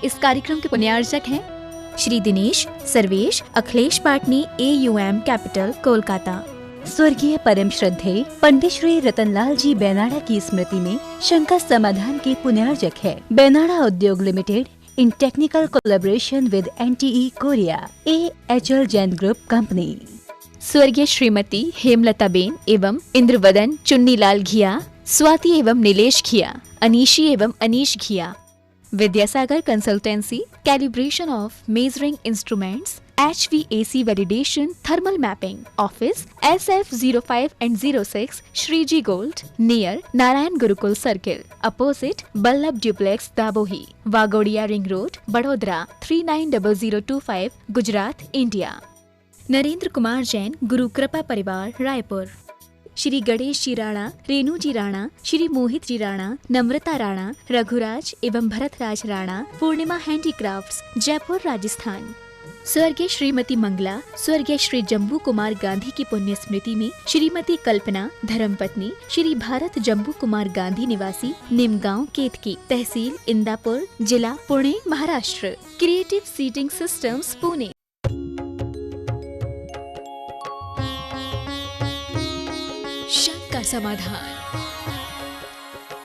इस कार्यक्रम के पुण्यार्चक हैं श्री दिनेश सर्वेश अखिलेश पाटनी AUM कैपिटल कोलकाता। स्वर्गीय परम श्रद्धेय पंडित श्री रतनलाल जी बेनाड़ा की स्मृति में शंका समाधान के पुण्यार्चक है बेनाड़ा उद्योग limited in technical collaboration with NTE Korea AHL Jain group company. स्वर्गीय श्रीमती हेमलता बेन एवं इंद्रवदन चुन्नीलाल घिया, स्वाति एवं नीलेश घिया, अनीशी एवं Anish Ghiya. Vidyasagar consultancy, calibration of measuring instruments, HVAC validation, thermal mapping, office SF05 and 06, Shriji Gold, near Narayan Gurukul Circle, opposite Ballabh Duplex, Dabohi, Wagodia Ring Road, Vadodara 390025, Gujarat, India। Narendra Kumar Jain, Guru Kripa परिवार, रायपुर। श्री गणेश जी राणा, रेणु जी राणा, श्री मोहित जी राणा, नम्रता राणा, रघुराज एवं भरतराज राणा, पूर्णिमा handicrafts, Jaipur, Rajasthan. स्वर्गीय श्रीमती मंगला, स्वर्गीय श्री जम्बू कुमार गांधी की पुण्य स्मृति में श्रीमती कल्पना, धर्मपत्नी श्री भारत जम्बू कुमार गांधी, निवासी निमगांव, केतकी, तहसील इंदापुर, जिला Pune, Maharashtra. Creative seating systems, Pune. शंका समाधान।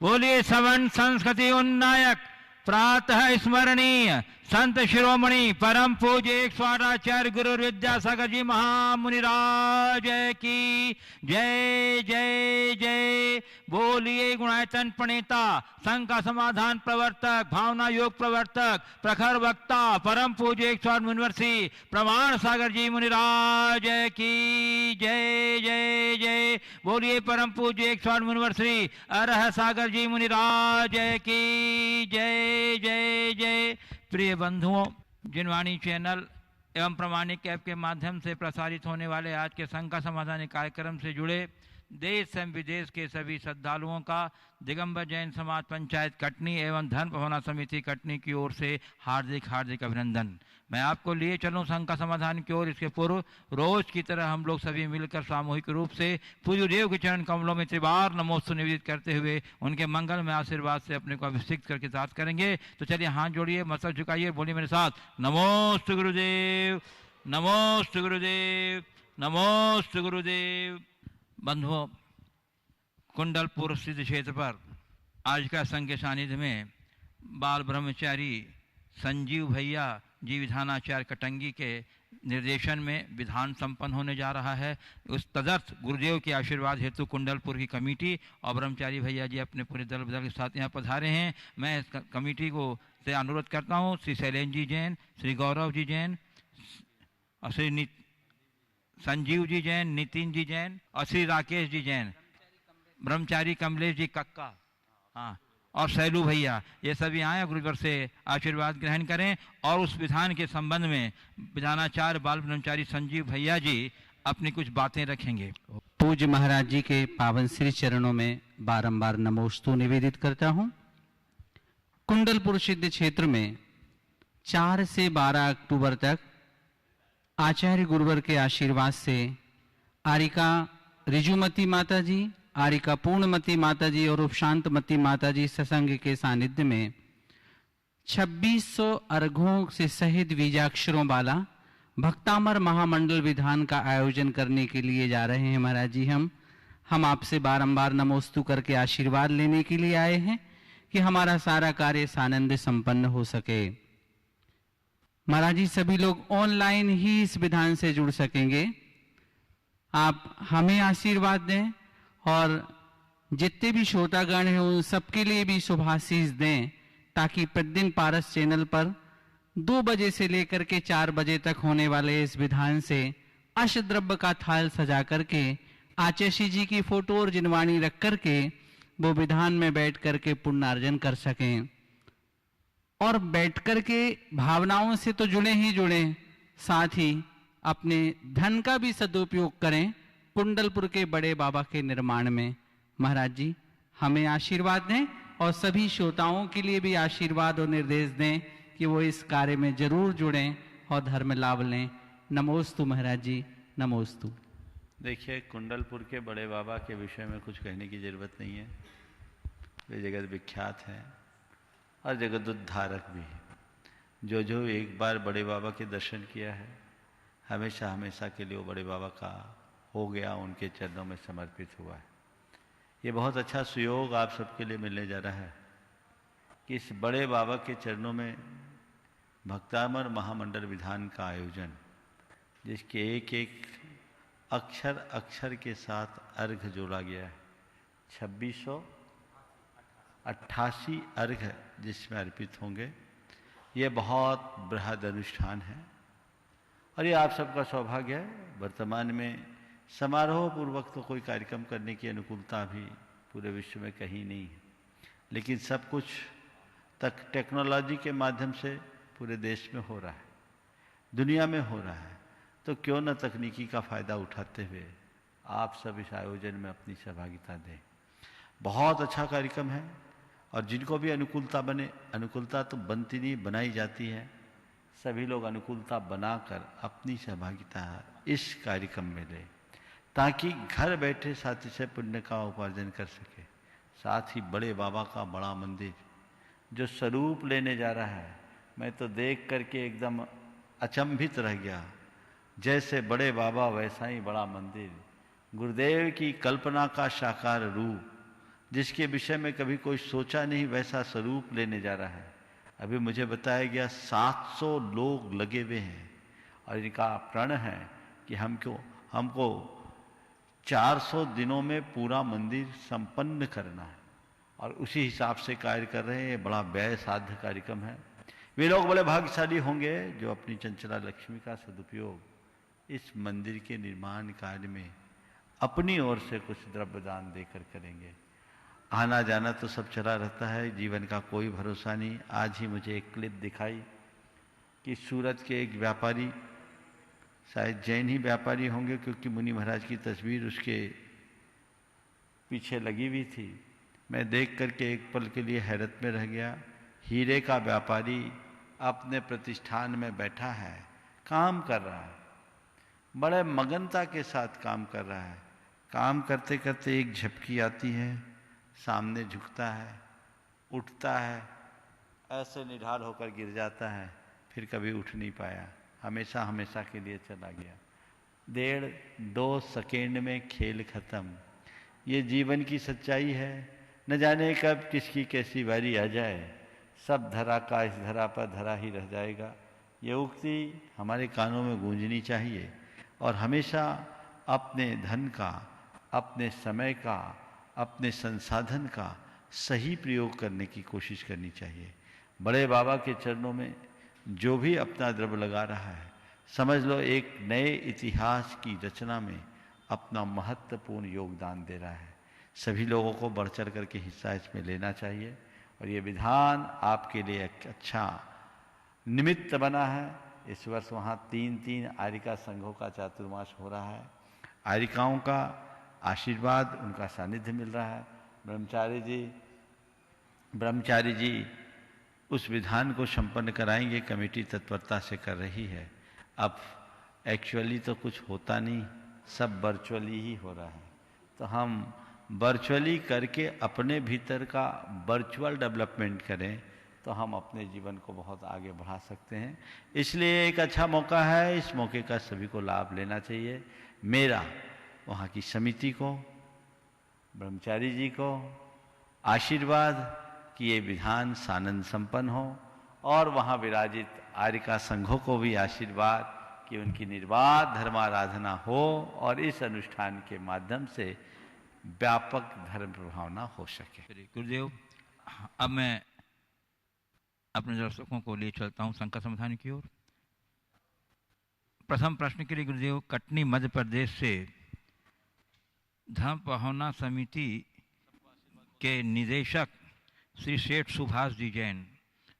बोलिए सवन संस्कृति उन्नायक प्रातः स्मरणीय संत शिरोमणि परम पूज्य एक स्वाराचार्य गुरु विद्यासागर जी महामुनिराज की जय जय जय। बोलिए गुणायतन प्रणेता, शंका समाधान प्रवर्तक, भावना योग प्रवर्तक, प्रखर वक्ता, परम पूज्य एक स्वार मुनिवर्षी प्रमाण सागर जी मुनिराज की जय जय जय। बोलिए परम पूज्य एक स्वार मुनिवर्षी अरह सागर जी मुनिराज की जय जय जय। प्रिय बंधुओं, जिनवाणी चैनल एवं प्रमाणिक ऐप के माध्यम से प्रसारित होने वाले आज के शंका समाधान कार्यक्रम से जुड़े देश एवं विदेश के सभी श्रद्धालुओं का दिगंबर जैन समाज पंचायत कटनी एवं धर्म भावना समिति कटनी की ओर से हार्दिक हार्दिक अभिनंदन। मैं आपको लिए चलूं शंका समाधान की ओर। इसके पूर्व रोज की तरह हम लोग सभी मिलकर सामूहिक रूप से पूज्य देव के चरण कमलों में त्रिबार नमोस्तु निवेदित करते हुए उनके मंगल में आशीर्वाद से अपने को अभिषेक करके साथ करेंगे। तो चलिए हाथ जोड़िए, मस्तक झुकाइए, बोलिए मेरे साथ, नमोस्तु गुरुदेव, नमोस्तु गुरुदेव, नमोस्तु गुरुदेव। बंधुओं, कुंडलपुर स्थित क्षेत्र पर आज का संघ के सानिध्य में बाल ब्रह्मचारी संजीव भैया जी विधानाचार्य कटंगी के निर्देशन में विधान संपन्न होने जा रहा है। उस तदर्थ गुरुदेव के आशीर्वाद हेतु कुंडलपुर की कमेटी और ब्रह्मचारी भैया जी अपने पूरे दल बदल के साथ यहाँ पधारे हैं। मैं इस कमेटी को से अनुरोध करता हूँ, श्री शैलेंद्र जी जैन, श्री गौरव जी जैन और श्री संजीव जी जैन, नितिन जी जैन और श्री राकेश जी जैन, ब्रह्मचारी कमलेश जी कक्का, हाँ, और शैलू भैया, ये सभी आए गुरुवर से आशीर्वाद ग्रहण करें। और उस विधान के संबंध में विधानाचार्य बाल ब्रह्मचारी संजीव भैया जी अपनी कुछ बातें रखेंगे। पूज्य महाराज जी के पावन श्री चरणों में बारंबार नमोस्तु निवेदित करता हूं। कुंडलपुर सिद्ध क्षेत्र में 4 से 12 अक्टूबर तक आचार्य गुरुवर के आशीर्वाद से आरिका रिजुमती माता जी, आरिका पूर्णमती माता जी और उपशांतमती माता जी सत्संग के सानिध्य में 2600 अर्घों से सहित बीजाक्षरों वाला भक्तामर महामंडल विधान का आयोजन करने के लिए जा रहे हैं। महाराज जी, हम आपसे बारंबार नमोस्तु करके आशीर्वाद लेने के लिए आए हैं कि हमारा सारा कार्य सानंद संपन्न हो सके। महाराज जी, सभी लोग ऑनलाइन ही इस विधान से जुड़ सकेंगे। आप हमें आशीर्वाद दें और जितने भी श्रोतागण हैं उन सबके लिए भी शुभाशीष दें, ताकि प्रतिदिन पारस चैनल पर 2 बजे से लेकर के 4 बजे तक होने वाले इस विधान से अष्टद्रव्य का थाल सजा करके आचार्य जी की फोटो और जिनवाणी रख करके वो विधान में बैठ करके पुण्यार्जन कर सकें। और बैठ करके भावनाओं से तो जुड़े ही जुड़े, साथ ही अपने धन का भी सदुपयोग करें कुंडलपुर के बड़े बाबा के निर्माण में। महाराज जी, हमें आशीर्वाद दें और सभी श्रोताओं के लिए भी आशीर्वाद और निर्देश दें कि वो इस कार्य में जरूर जुड़ें और धर्म लाभ लें। नमोस्तु महाराज जी, नमोस्तु। देखिए, कुंडलपुर के बड़े बाबा के विषय में कुछ कहने की जरूरत नहीं है। वे जगत विख्यात है और जगत उद्धारक भी। जो जो एक बार बड़े बाबा के दर्शन किया है, हमेशा हमेशा के लिए वो बड़े बाबा का हो गया, उनके चरणों में समर्पित हुआ है। ये बहुत अच्छा सुयोग आप सबके लिए मिलने जा रहा है कि इस बड़े बाबा के चरणों में भक्तामर महामंडल विधान का आयोजन, जिसके एक एक अक्षर अक्षर के साथ अर्घ जोड़ा गया है। 2688 अर्घ जिसमें अर्पित होंगे। ये बहुत बृहद अनुष्ठान है और ये आप सबका सौभाग्य है। वर्तमान में समारोह पूर्वक तो कोई कार्यक्रम करने की अनुकूलता भी पूरे विश्व में कहीं नहीं है, लेकिन सब कुछ तक टेक्नोलॉजी के माध्यम से पूरे देश में हो रहा है, दुनिया में हो रहा है। तो क्यों न तकनीकी का फ़ायदा उठाते हुए आप सब इस आयोजन में अपनी सहभागिता दें। बहुत अच्छा कार्यक्रम है और जिनको भी अनुकूलता बने, अनुकूलता तो बनती नहीं, बनाई जाती है। सभी लोग अनुकूलता बनाकर अपनी सहभागिता इस कार्यक्रम में लें, ताकि घर बैठे साथी से पुण्य का उपार्जन कर सके। साथ ही बड़े बाबा का बड़ा मंदिर जो स्वरूप लेने जा रहा है, मैं तो देख करके एकदम अचंभित रह गया। जैसे बड़े बाबा वैसा ही बड़ा मंदिर, गुरुदेव की कल्पना का साकार रूप, जिसके विषय में कभी कोई सोचा नहीं, वैसा स्वरूप लेने जा रहा है। अभी मुझे बताया गया 700 लोग लगे हुए हैं और इनका प्रण है कि हमको 400 दिनों में पूरा मंदिर संपन्न करना है और उसी हिसाब से कार्य कर रहे हैं। ये बड़ा व्यय साध्य कार्यक्रम है। वे लोग बड़े भाग्यशाली होंगे जो अपनी चंचला लक्ष्मी का सदुपयोग इस मंदिर के निर्माण कार्य में अपनी ओर से कुछ द्रव्य दान देकर करेंगे। आना जाना तो सब चला रहता है, जीवन का कोई भरोसा नहीं। आज ही मुझे एक क्लिप दिखाई कि सूरत के एक व्यापारी, शायद जैन ही व्यापारी होंगे क्योंकि मुनि महाराज की तस्वीर उसके पीछे लगी हुई थी। मैं देख करके एक पल के लिए हैरत में रह गया। हीरे का व्यापारी अपने प्रतिष्ठान में बैठा है, काम कर रहा है, बड़े मगनता के साथ काम कर रहा है। काम करते करते एक झपकी आती है, सामने झुकता है, उठता है, ऐसे निढाल होकर गिर जाता है, फिर कभी उठ नहीं पाया, हमेशा हमेशा के लिए चला गया। 1.5-2 सेकेंड में खेल खत्म। ये जीवन की सच्चाई है। न जाने कब किसकी कैसी बारी आ जाए, सब धरा का इस धरा पर धरा ही रह जाएगा। ये उक्ति हमारे कानों में गूंजनी चाहिए और हमेशा अपने धन का, अपने समय का, अपने संसाधन का सही प्रयोग करने की कोशिश करनी चाहिए। बड़े बाबा के चरणों में जो भी अपना द्रव्य लगा रहा है, समझ लो एक नए इतिहास की रचना में अपना महत्वपूर्ण योगदान दे रहा है। सभी लोगों को बढ़ चढ़ करके हिस्सा इसमें लेना चाहिए और ये विधान आपके लिए एक अच्छा निमित्त बना है। इस वर्ष वहाँ 3 आर्यिका संघों का चातुर्मास हो रहा है। आर्यिकाओं का आशीर्वाद, उनका सानिध्य मिल रहा है। ब्रह्मचारी जी उस विधान को संपन्न कराएंगे, कमेटी तत्परता से कर रही है। अब एक्चुअली तो कुछ होता नहीं, सब वर्चुअली ही हो रहा है। तो हम वर्चुअली करके अपने भीतर का वर्चुअल डेवलपमेंट करें तो हम अपने जीवन को बहुत आगे बढ़ा सकते हैं। इसलिए एक अच्छा मौका है, इस मौके का सभी को लाभ लेना चाहिए। मेरा वहाँ की समिति को, ब्रह्मचारी जी को आशीर्वाद कि ये विधान सानंद संपन्न हो और वहाँ विराजित आर्यिका संघों को भी आशीर्वाद कि उनकी निर्बाध धर्माराधना हो और इस अनुष्ठान के माध्यम से व्यापक धर्म प्रभावना हो सके। गुरुदेव, अब मैं अपने दर्शकों को लिए चलता हूँ शंका समाधान की ओर। प्रथम प्रश्न के लिए गुरुदेव, कटनी मध्य प्रदेश से धर्म प्रभावना समिति के निदेशक श्री सेठ सुभाष जी जैन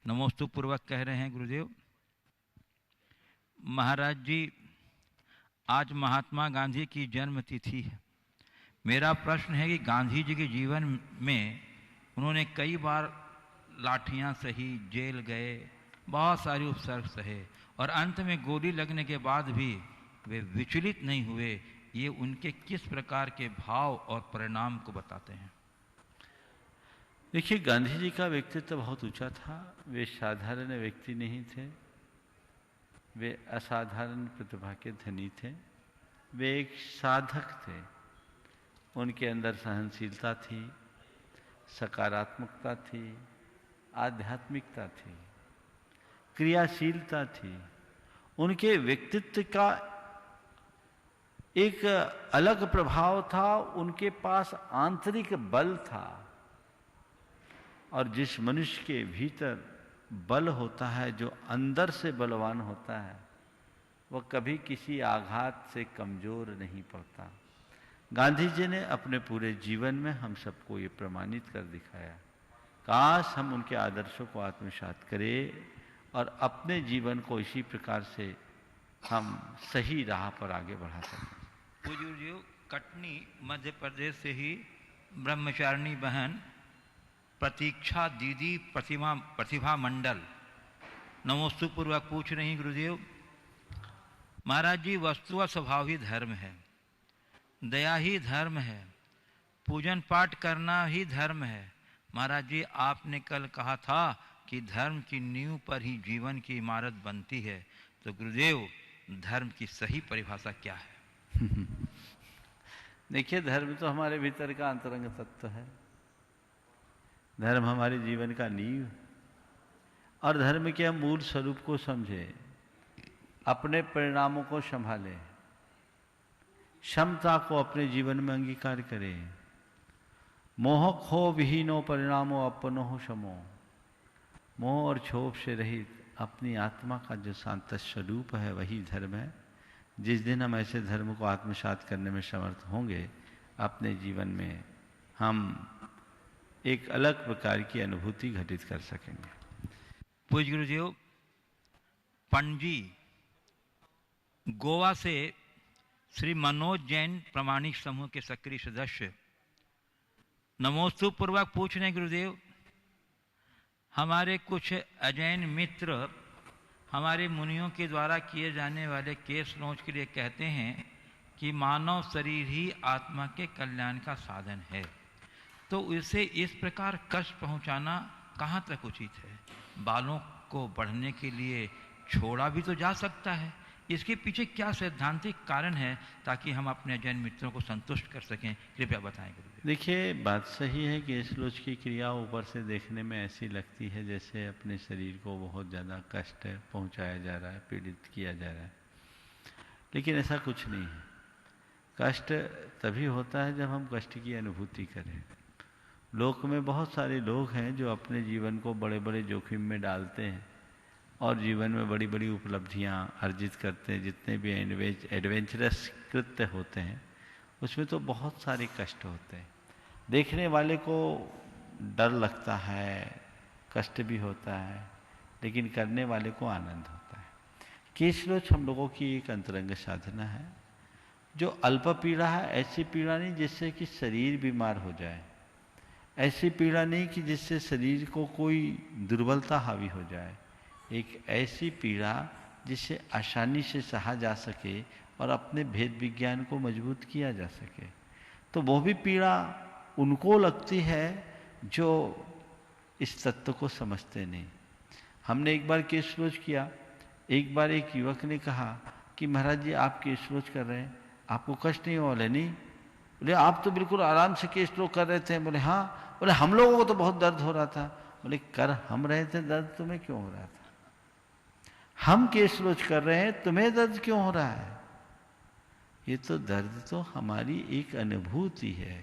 नमोस्तु पूर्वक कह रहे हैं। गुरुदेव महाराज जी, आज महात्मा गांधी की जन्म तिथि है। मेरा प्रश्न है कि गांधी जी के जीवन में उन्होंने कई बार लाठियां सही, जेल गए, बहुत सारी उपसर्ग सहे और अंत में गोली लगने के बाद भी वे विचलित नहीं हुए। ये उनके किस प्रकार के भाव और परिणाम को बताते हैं? देखिए, गांधी जी का व्यक्तित्व बहुत ऊंचा था। वे साधारण व्यक्ति नहीं थे, वे असाधारण प्रतिभा के धनी थे। वे एक साधक थे। उनके अंदर सहनशीलता थी, सकारात्मकता थी, आध्यात्मिकता थी, क्रियाशीलता थी। उनके व्यक्तित्व का एक अलग प्रभाव था। उनके पास आंतरिक बल था, और जिस मनुष्य के भीतर बल होता है, जो अंदर से बलवान होता है, वह कभी किसी आघात से कमजोर नहीं पड़ता। गांधी जी ने अपने पूरे जीवन में हम सबको ये प्रमाणित कर दिखाया। काश हम उनके आदर्शों को आत्मसात करें और अपने जीवन को इसी प्रकार से हम सही राह पर आगे बढ़ा सकें। पूज्य जी, कटनी मध्य प्रदेश से ही ब्रह्मचारिणी बहन प्रतीक्षा दीदी प्रतिभा मंडल नमोस्तु पूर्वक पूछ रही, गुरुदेव महाराज जी, वस्तु व स्वभाव ही धर्म है, दया ही धर्म है, पूजन पाठ करना ही धर्म है। महाराज जी, आपने कल कहा था कि धर्म की नींव पर ही जीवन की इमारत बनती है, तो गुरुदेव धर्म की सही परिभाषा क्या है? देखिए, धर्म तो हमारे भीतर का अंतरंग तत्व है। धर्म हमारे जीवन का नींव, और धर्म के हम मूल स्वरूप को समझें, अपने परिणामों को संभालें, क्षमता को अपने जीवन में अंगीकार करें। मोह खो विहीनो परिणामो अपनो हो समो। मोह और क्षोभ से रहित अपनी आत्मा का जो शांत स्वरूप है, वही धर्म है। जिस दिन हम ऐसे धर्म को आत्मसात करने में समर्थ होंगे, अपने जीवन में हम एक अलग प्रकार की अनुभूति घटित कर सकेंगे। पूज्य गुरुदेव, पणजी गोवा से श्री मनोज जैन प्रामाणिक समूह के सक्रिय सदस्य नमोस्तु पूर्वक पूछ रहे, गुरुदेव हमारे कुछ अजैन मित्र हमारे मुनियों के द्वारा किए जाने वाले केस नोच के लिए कहते हैं कि मानव शरीर ही आत्मा के कल्याण का साधन है, तो उसे इस प्रकार कष्ट पहुंचाना कहाँ तक उचित है? बालों को बढ़ने के लिए छोड़ा भी तो जा सकता है, इसके पीछे क्या सैद्धांतिक कारण है, ताकि हम अपने अजैन मित्रों को संतुष्ट कर सकें? कृपया बताएं गुरुदेव। देखिए, बात सही है कि इस लोच की क्रिया ऊपर से देखने में ऐसी लगती है जैसे अपने शरीर को बहुत ज़्यादा कष्ट पहुंचाया जा रहा है, पीड़ित किया जा रहा है, लेकिन ऐसा कुछ नहीं है। कष्ट तभी होता है जब हम कष्ट की अनुभूति करें। लोक में बहुत सारे लोग हैं जो अपने जीवन को बड़े बड़े जोखिम में डालते हैं और जीवन में बड़ी बड़ी उपलब्धियां अर्जित करते हैं। जितने भी एडवेंचरस कृत्य होते हैं, उसमें तो बहुत सारे कष्ट होते हैं। देखने वाले को डर लगता है, कष्ट भी होता है, लेकिन करने वाले को आनंद होता है। केशलोच हम लोगों की एक अंतरंग साधना है। जो अल्प पीड़ा है, ऐसी पीड़ा नहीं जिससे कि शरीर बीमार हो जाए, ऐसी पीड़ा नहीं कि जिससे शरीर को कोई दुर्बलता हावी हो जाए। एक ऐसी पीड़ा जिससे आसानी से सहा जा सके और अपने भेद विज्ञान को मजबूत किया जा सके। तो वो भी पीड़ा उनको लगती है जो इस तत्व को समझते नहीं। हमने एक बार केस रोज किया। एक बार एक युवक ने कहा कि महाराज जी, आप केस रोज कर रहे हैं, आपको कष्ट नहीं हो रहा? नहीं। बोले आप तो बिल्कुल आराम से केस रोज कर रहे थे। बोले हाँ। बोले हम लोगों को तो बहुत दर्द हो रहा था। बोले कर हम रहे थे, दर्द तुम्हें क्यों हो रहा था? हम केस रोज कर रहे हैं, तुम्हें दर्द क्यों हो रहा है? ये तो दर्द तो हमारी एक अनुभूति है।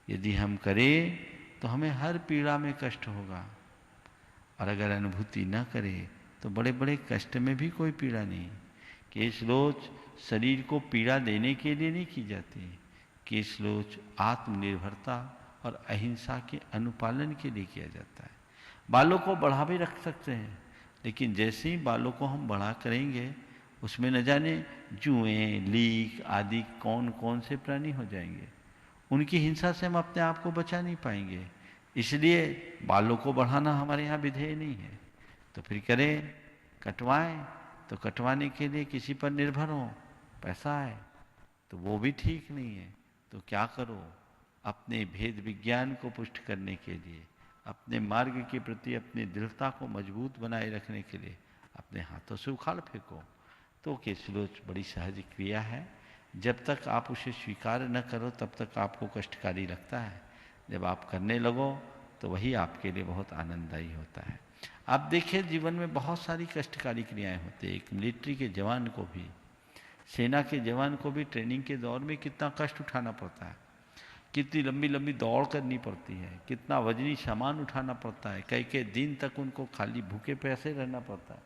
यदि हम करें तो हमें हर पीड़ा में कष्ट होगा, और अगर अनुभूति न करें तो बड़े बड़े कष्ट में भी कोई पीड़ा नहीं। केशलोच शरीर को पीड़ा देने के लिए नहीं की जाती। केशलोच आत्मनिर्भरता और अहिंसा के अनुपालन के लिए किया जाता है। बालों को बढ़ा भी रख सकते हैं, लेकिन जैसे ही बालों को हम बढ़ा करेंगे, उसमें न जाने जुएं, लीक आदि कौन कौन से प्राणी हो जाएंगे। उनकी हिंसा से हम अपने आप को बचा नहीं पाएंगे। इसलिए बालों को बढ़ाना हमारे यहाँ विधेय नहीं है। तो फिर करें, कटवाएं तो कटवाने के लिए किसी पर निर्भर हो, पैसा है तो वो भी ठीक नहीं है। तो क्या करो, अपने भेद विज्ञान को पुष्ट करने के लिए, अपने मार्ग के प्रति अपनी दृढ़ता को मजबूत बनाए रखने के लिए अपने हाथों से उखाड़ फेंको। तो केशलोच बड़ी सहज क्रिया है। जब तक आप उसे स्वीकार न करो तब तक आपको कष्टकारी लगता है। जब आप करने लगो तो वही आपके लिए बहुत आनंददायी होता है। आप देखिए जीवन में बहुत सारी कष्टकारी क्रियाएं होती हैं। एक मिलिट्री के जवान को भी, सेना के जवान को भी ट्रेनिंग के दौर में कितना कष्ट उठाना पड़ता है, कितनी लंबी लंबी दौड़ करनी पड़ती है, कितना वजनी सामान उठाना पड़ता है, कई कई दिन तक उनको खाली भूखे प्यासे रहना पड़ता है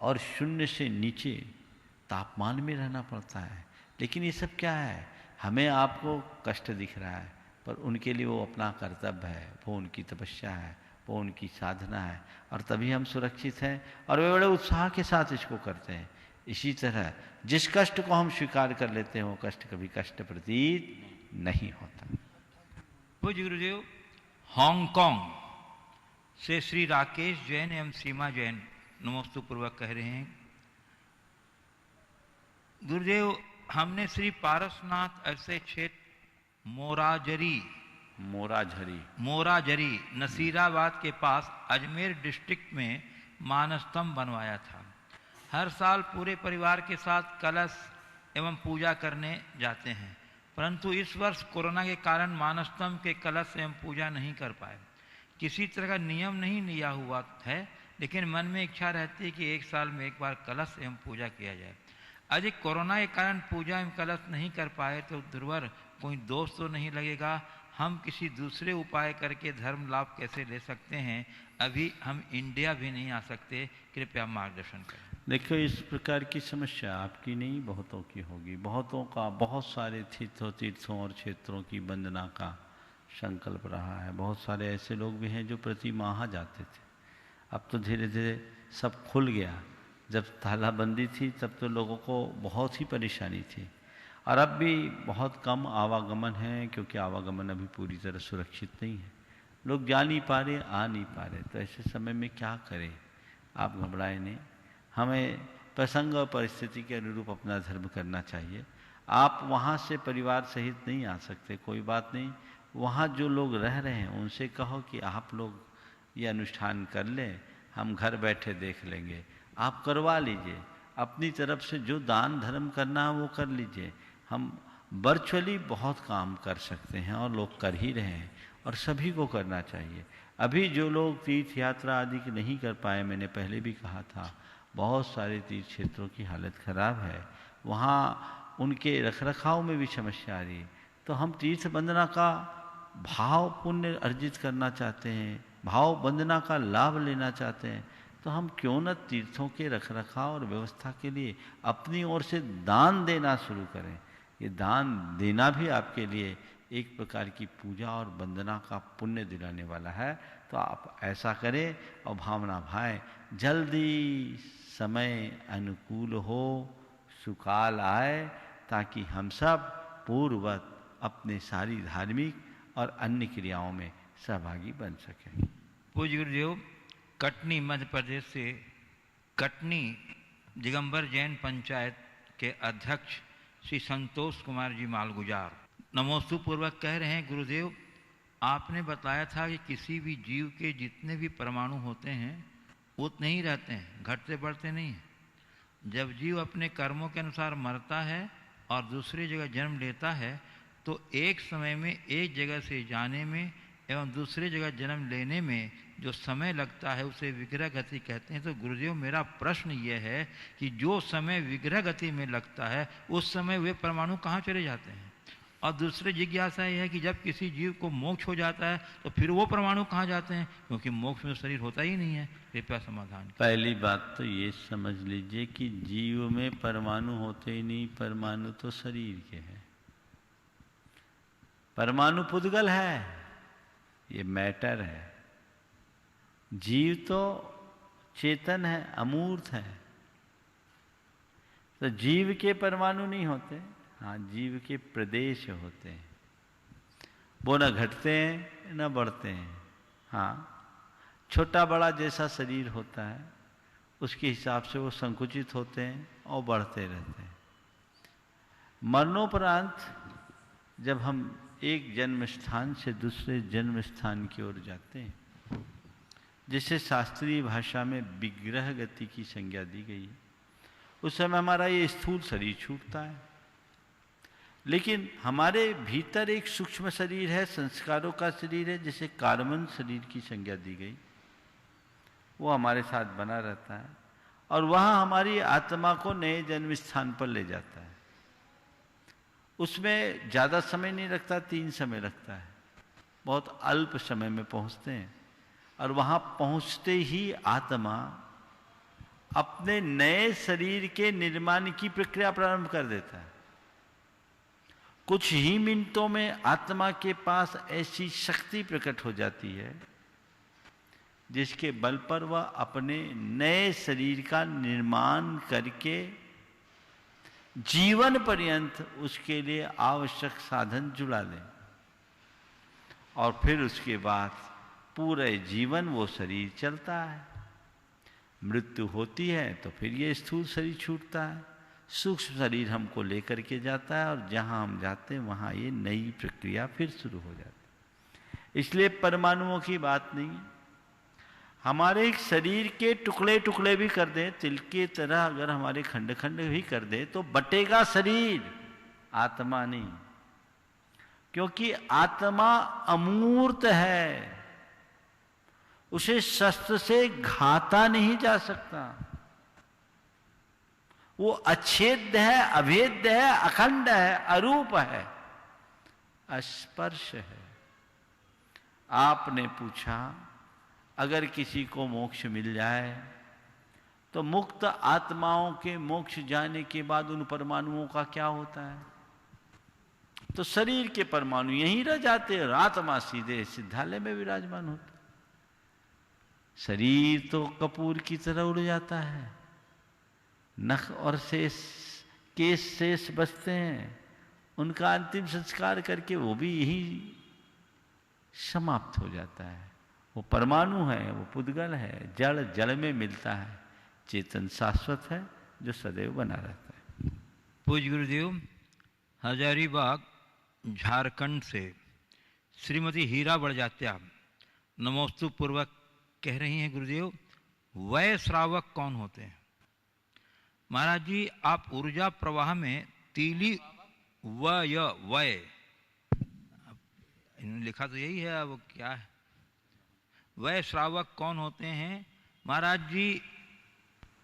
और 0 से नीचे तापमान में रहना पड़ता है। लेकिन ये सब क्या है, हमें आपको कष्ट दिख रहा है, पर उनके लिए वो अपना कर्तव्य है, वो उनकी तपस्या है, वो उनकी साधना है, और तभी हम सुरक्षित हैं और वे बड़े उत्साह के साथ इसको करते हैं। इसी तरह जिस कष्ट को हम स्वीकार कर लेते हैं वो कष्ट कभी कष्ट प्रतीत नहीं होता। पूज्य गुरुदेव, हांगकांग से श्री राकेश जैन एवं सीमा जैन नमोस्तु पूर्वक कह रहे हैं, गुरुदेव हमने श्री पारसनाथ ऐसे क्षेत्र मोराझरी नसीराबाद के पास अजमेर डिस्ट्रिक्ट में मानस्तंभ बनवाया था। हर साल पूरे परिवार के साथ कलश एवं पूजा करने जाते हैं, परंतु इस वर्ष कोरोना के कारण मानस्तंभ के कलश एवं पूजा नहीं कर पाए। किसी तरह का नियम नहीं लिया हुआ है, लेकिन मन में इच्छा रहती है कि 1 साल में 1 बार कलश एवं पूजा किया जाए। अधिक कोरोना के कारण पूजा एवं कलश नहीं कर पाए तो दुर्वर कोई दोष तो नहीं लगेगा? हम किसी दूसरे उपाय करके धर्म लाभ कैसे ले सकते हैं? अभी हम इंडिया भी नहीं आ सकते, कृपया मार्गदर्शन करें। देखो, इस प्रकार की समस्या आपकी नहीं, बहुतों की होगी। बहुतों का बहुत सारे तीर्थों और क्षेत्रों की वंदना का संकल्प रहा है। बहुत सारे ऐसे लोग भी हैं जो प्रति माह जाते थे। अब तो धीरे धीरे सब खुल गया। जब तालाबंदी थी तब तो लोगों को बहुत ही परेशानी थी, और अब भी बहुत कम आवागमन है, क्योंकि आवागमन अभी पूरी तरह सुरक्षित नहीं है। लोग जा नहीं पा रहे, आ नहीं पा रहे। तो ऐसे समय में क्या करें? आप घबराए नहीं, हमें प्रसंग और परिस्थिति के अनुरूप अपना धर्म करना चाहिए। आप वहाँ से परिवार सहित नहीं आ सकते, कोई बात नहीं। वहाँ जो लोग रह रहे हैं उनसे कहो कि आप लोग ये अनुष्ठान कर लें, हम घर बैठे देख लेंगे। आप करवा लीजिए, अपनी तरफ से जो दान धर्म करना है वो कर लीजिए। हम वर्चुअली बहुत काम कर सकते हैं और लोग कर ही रहे हैं, और सभी को करना चाहिए। अभी जो लोग तीर्थ यात्रा आदि की नहीं कर पाए, मैंने पहले भी कहा था, बहुत सारे तीर्थ क्षेत्रों की हालत खराब है, वहाँ उनके रखरखाव में भी समस्या आ रही है। तो हम तीर्थ वंदना का भाव पुण्य अर्जित करना चाहते हैं, भाव वंदना का लाभ लेना चाहते हैं, तो हम क्यों न तीर्थों के रखरखाव और व्यवस्था के लिए अपनी ओर से दान देना शुरू करें। ये दान देना भी आपके लिए एक प्रकार की पूजा और वंदना का पुण्य दिलाने वाला है। तो आप ऐसा करें और भावना भाएं, जल्दी समय अनुकूल हो, सुकाल आए, ताकि हम सब पूर्ववत अपने सारी धार्मिक और अन्य क्रियाओं में सहभागी बन सकें। पूज्य गुरुदेव, कटनी मध्य प्रदेश से कटनी दिगंबर जैन पंचायत के अध्यक्ष श्री संतोष कुमार जी मालगुजार नमोस्तु पूर्वक कह रहे हैं, गुरुदेव आपने बताया था कि किसी भी जीव के जितने भी परमाणु होते हैं उतने ही रहते हैं, घटते बढ़ते नहीं हैं। जब जीव अपने कर्मों के अनुसार मरता है और दूसरी जगह जन्म लेता है, तो एक समय में एक जगह से जाने में एवं दूसरे जगह जन्म लेने में जो समय लगता है उसे विग्रह गति कहते हैं। तो गुरुदेव मेरा प्रश्न ये है कि जो समय विग्रह गति में लगता है उस समय वे परमाणु कहाँ चले जाते हैं? और दूसरी जिज्ञासा यह है कि जब किसी जीव को मोक्ष हो जाता है तो फिर वो परमाणु कहाँ जाते हैं? क्योंकि मोक्ष में शरीर होता ही नहीं है। कृपया समाधान। पहली बात तो ये समझ लीजिए कि जीव में परमाणु होते ही नहीं, परमाणु तो शरीर के हैं। परमाणु पुद्गल है, ये मैटर है। जीव तो चेतन है, अमूर्त है। तो जीव के परमाणु नहीं होते, हाँ जीव के प्रदेश होते हैं। वो न घटते हैं न बढ़ते हैं। हाँ, छोटा बड़ा जैसा शरीर होता है उसके हिसाब से वो संकुचित होते हैं और बढ़ते रहते हैं। मरणोपरांत जब हम एक जन्म स्थान से दूसरे जन्म स्थान की ओर जाते हैं, जिसे शास्त्रीय भाषा में विग्रह गति की संज्ञा दी गई है। उस समय हमारा ये स्थूल शरीर छूटता है, लेकिन हमारे भीतर एक सूक्ष्म शरीर है, संस्कारों का शरीर है, जिसे कार्बन शरीर की संज्ञा दी गई। वो हमारे साथ बना रहता है और वह हमारी आत्मा को नए जन्म स्थान पर ले जाता है। उसमें ज़्यादा समय नहीं लगता, 3 समय लगता है, बहुत अल्प समय में पहुंचते हैं। और वहां पहुंचते ही आत्मा अपने नए शरीर के निर्माण की प्रक्रिया प्रारंभ कर देता है। कुछ ही मिनटों में आत्मा के पास ऐसी शक्ति प्रकट हो जाती है जिसके बल पर वह अपने नए शरीर का निर्माण करके जीवन पर्यंत उसके लिए आवश्यक साधन जुड़ा ले, और फिर उसके बाद पूरे जीवन वो शरीर चलता है। मृत्यु होती है तो फिर ये स्थूल शरीर छूटता है, सूक्ष्म शरीर हमको लेकर के जाता है, और जहां हम जाते हैं वहां ये नई प्रक्रिया फिर शुरू हो जाती है। इसलिए परमाणुओं की बात नहीं है। हमारे शरीर के टुकड़े टुकड़े भी कर दें, तिल की तरह अगर हमारे खंड खंड भी कर दें तो बटेगा शरीर, आत्मा नहीं। क्योंकि आत्मा अमूर्त है, उसे शस्त्र से घाता नहीं जा सकता। वो अच्छेद्य है, अभेद्य है, अखंड है, अरूप है, अस्पर्श है। आपने पूछा अगर किसी को मोक्ष मिल जाए तो मुक्त आत्माओं के मोक्ष जाने के बाद उन परमाणुओं का क्या होता है? तो शरीर के परमाणु यहीं रह जाते हैं, आत्मा सीधे सिद्धालय में विराजमान होता। शरीर तो कपूर की तरह उड़ जाता है, नख और शेष केश शेष बचते हैं, उनका अंतिम संस्कार करके वो भी यही समाप्त हो जाता है। वो परमाणु है, वो पुद्गल है, जड़ जड़ में मिलता है, चेतन शाश्वत है जो सदैव बना रहता है। पूज्य गुरुदेव, हजारीबाग झारखंड से श्रीमती हीरा बड़जात्या नमोस्तु पूर्वक कह रही हैं, गुरुदेव वय श्रावक कौन होते हैं? महाराज जी, आप ऊर्जा प्रवाह में तीली वय इन्होंने लिखा तो यही है, वो क्या है? वय श्रावक कौन होते हैं? महाराज जी,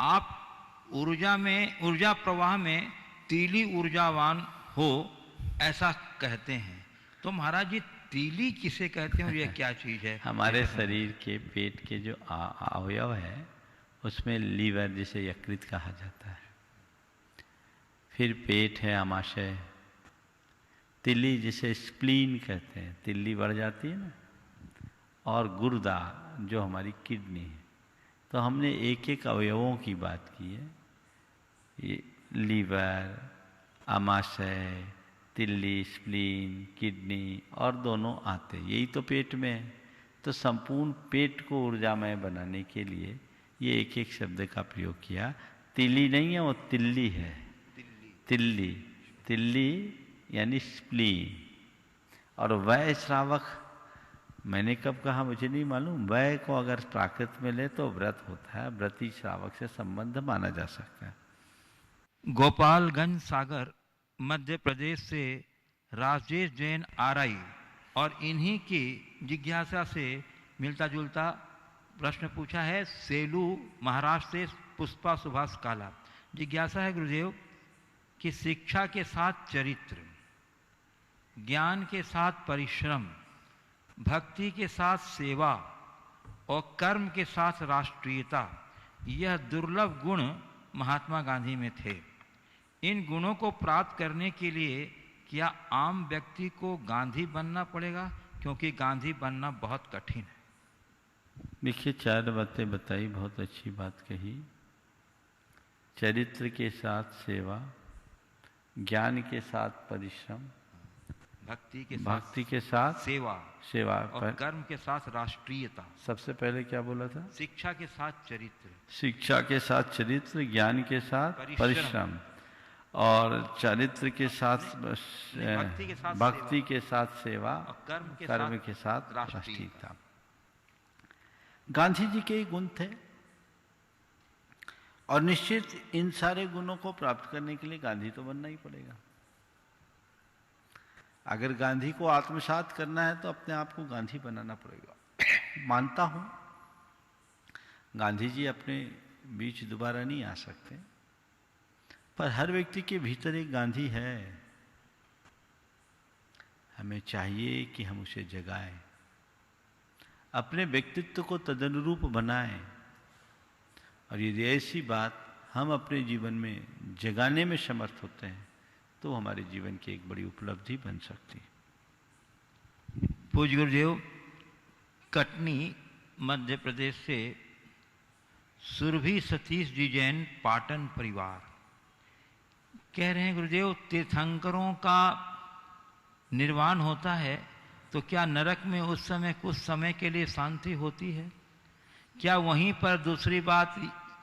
आप ऊर्जा प्रवाह में तीली ऊर्जावान हो ऐसा कहते हैं, तो महाराज जी तीली किसे कहते हैं और यह क्या चीज है? हमारे शरीर के पेट के जो अवयव है उसमें लीवर जिसे यकृत कहा जाता है, फिर पेट है आमाशय, तिल्ली जिसे स्प्लीन कहते हैं, तिल्ली बढ़ जाती है ना, और गुर्दा जो हमारी किडनी है। तो हमने एक एक अवयवों की बात की है, ये लीवर, आमाशय, तिल्ली, स्प्लीन, किडनी और दोनों आते हैं, यही तो पेट में है। तो संपूर्ण पेट को ऊर्जामय बनाने के लिए ये एक एक शब्द का प्रयोग किया। तिल्ली नहीं है, वो तिल्ली है, तिल्ली, तिल्ली यानी स्प्लीन। और वय श्रावक मैंने कब कहा मुझे नहीं मालूम। वय को अगर प्राकृत में ले तो व्रत होता है, व्रती श्रावक से संबंध माना जा सकता है। गोपालगंज सागर मध्य प्रदेश से राजेश जैन आरआई और इन्हीं की जिज्ञासा से मिलता जुलता प्रश्न पूछा है सेलू महाराष्ट्र से पुष्पा सुभाष काला। जिज्ञासा है गुरुदेव कि शिक्षा के साथ चरित्र, ज्ञान के साथ परिश्रम, भक्ति के साथ सेवा और कर्म के साथ राष्ट्रीयता, यह दुर्लभ गुण महात्मा गांधी में थे। इन गुणों को प्राप्त करने के लिए क्या आम व्यक्ति को गांधी बनना पड़ेगा? क्योंकि गांधी बनना बहुत कठिन है। देखिए, 4 बातें बताई, बहुत अच्छी बात कही। चरित्र के साथ सेवा, ज्ञान के साथ परिश्रम, भक्ति के साथ सेवा और कर्म के साथ राष्ट्रीयता। सबसे पहले क्या बोला था? शिक्षा के साथ चरित्र, शिक्षा के साथ चरित्र, ज्ञान के साथ परिश्रम और चारित्र के साथ भक्ति के साथ सेवा और कर्म के साथ राष्ट्रीयता। राष्ट्रीयता। गांधी जी के गुण थे और निश्चित इन सारे गुणों को प्राप्त करने के लिए गांधी तो बनना ही पड़ेगा। अगर गांधी को आत्मसात करना है तो अपने आप को गांधी बनाना पड़ेगा। मानता हूं गांधी जी अपने बीच दोबारा नहीं आ सकते, पर हर व्यक्ति के भीतर एक गांधी है। हमें चाहिए कि हम उसे जगाएं, अपने व्यक्तित्व को तदनुरूप बनाएं, और यदि ऐसी बात हम अपने जीवन में जगाने में समर्थ होते हैं तो हमारे जीवन की एक बड़ी उपलब्धि बन सकती है। पूज्य गुरुदेव, कटनी मध्य प्रदेश से सुरभि सतीश जी जैन पाटन परिवार कह रहे हैं, गुरुदेव तीर्थंकरों का निर्वाण होता है तो क्या नरक में उस समय कुछ समय के लिए शांति होती है? क्या वहीं पर दूसरी बात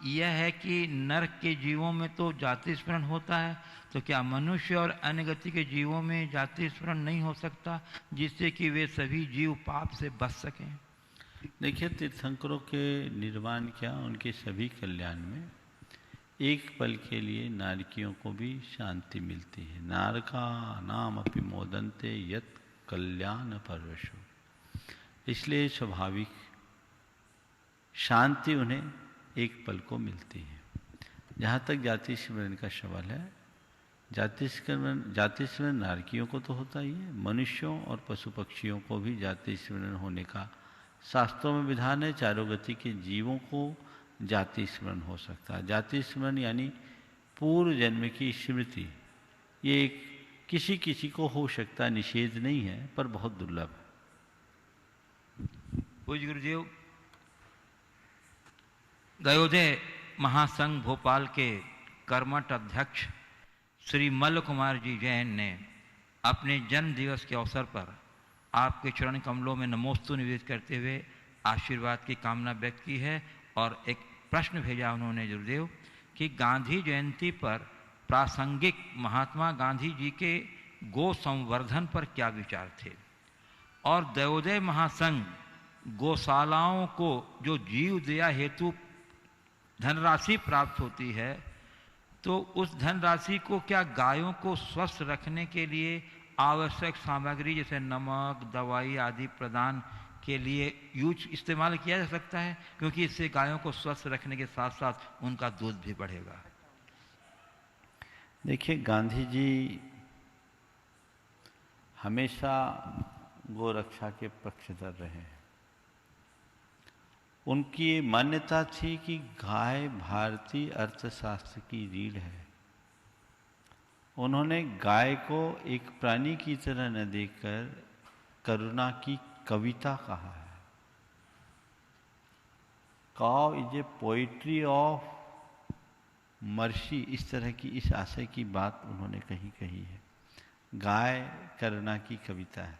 यह है कि नरक के जीवों में तो जाति स्मरण होता है, तो क्या मनुष्य और अन्य गति के जीवों में जाति स्मरण नहीं हो सकता जिससे कि वे सभी जीव पाप से बच सकें? देखिए, तीर्थंकरों के निर्वाण क्या, उनके सभी कल्याण में एक पल के लिए नारकियों को भी शांति मिलती है। नारका नाम अपि मोदन्ते यत कल्याण परवशो। इसलिए स्वाभाविक शांति उन्हें एक पल को मिलती है। जहाँ तक जाति स्मरण का सवाल है, जाति स्मरण नारकियों को तो होता ही है, मनुष्यों और पशु पक्षियों को भी जाति स्मरण होने का शास्त्रों में विधान है। चारों गति के जीवों को जाति स्मरण हो सकता है। जाति स्मरण यानी पूर्व जन्म की स्मृति, ये किसी किसी को हो सकता है, निषेध नहीं है, पर बहुत दुर्लभ है। पूज्य गुरुदेव, दयोदय महासंघ भोपाल के कर्मठ अध्यक्ष श्री मल्ल कुमार जी जैन ने अपने जन्म दिवस के अवसर पर आपके चरण कमलों में नमोस्तु निवेदित करते हुए आशीर्वाद की कामना व्यक्त की है और एक प्रश्न भेजा उन्होंने गुरुदेव कि गांधी जयंती पर प्रासंगिक महात्मा गांधी जी के गो संवर्धन पर क्या विचार थे, और दयोदय महासंघ गौशालाओं को जो जीव दया हेतु धनराशि प्राप्त होती है, तो उस धनराशि को क्या गायों को स्वस्थ रखने के लिए आवश्यक सामग्री जैसे नमक, दवाई आदि प्रदान के लिए इस्तेमाल किया जा सकता है, क्योंकि इससे गायों को स्वस्थ रखने के साथ साथ उनका दूध भी बढ़ेगा। देखिए, गांधी जी हमेशा गोरक्षा के पक्षधर रहे हैं। उनकी ये मान्यता थी कि गाय भारतीय अर्थशास्त्र की रीढ़ है। उन्होंने गाय को एक प्राणी की तरह न देखकर करुणा की कविता कहा है। Cow is a poetry of mercy, इस तरह की इस आशय की बात उन्होंने कही है। गाय करुणा की कविता है।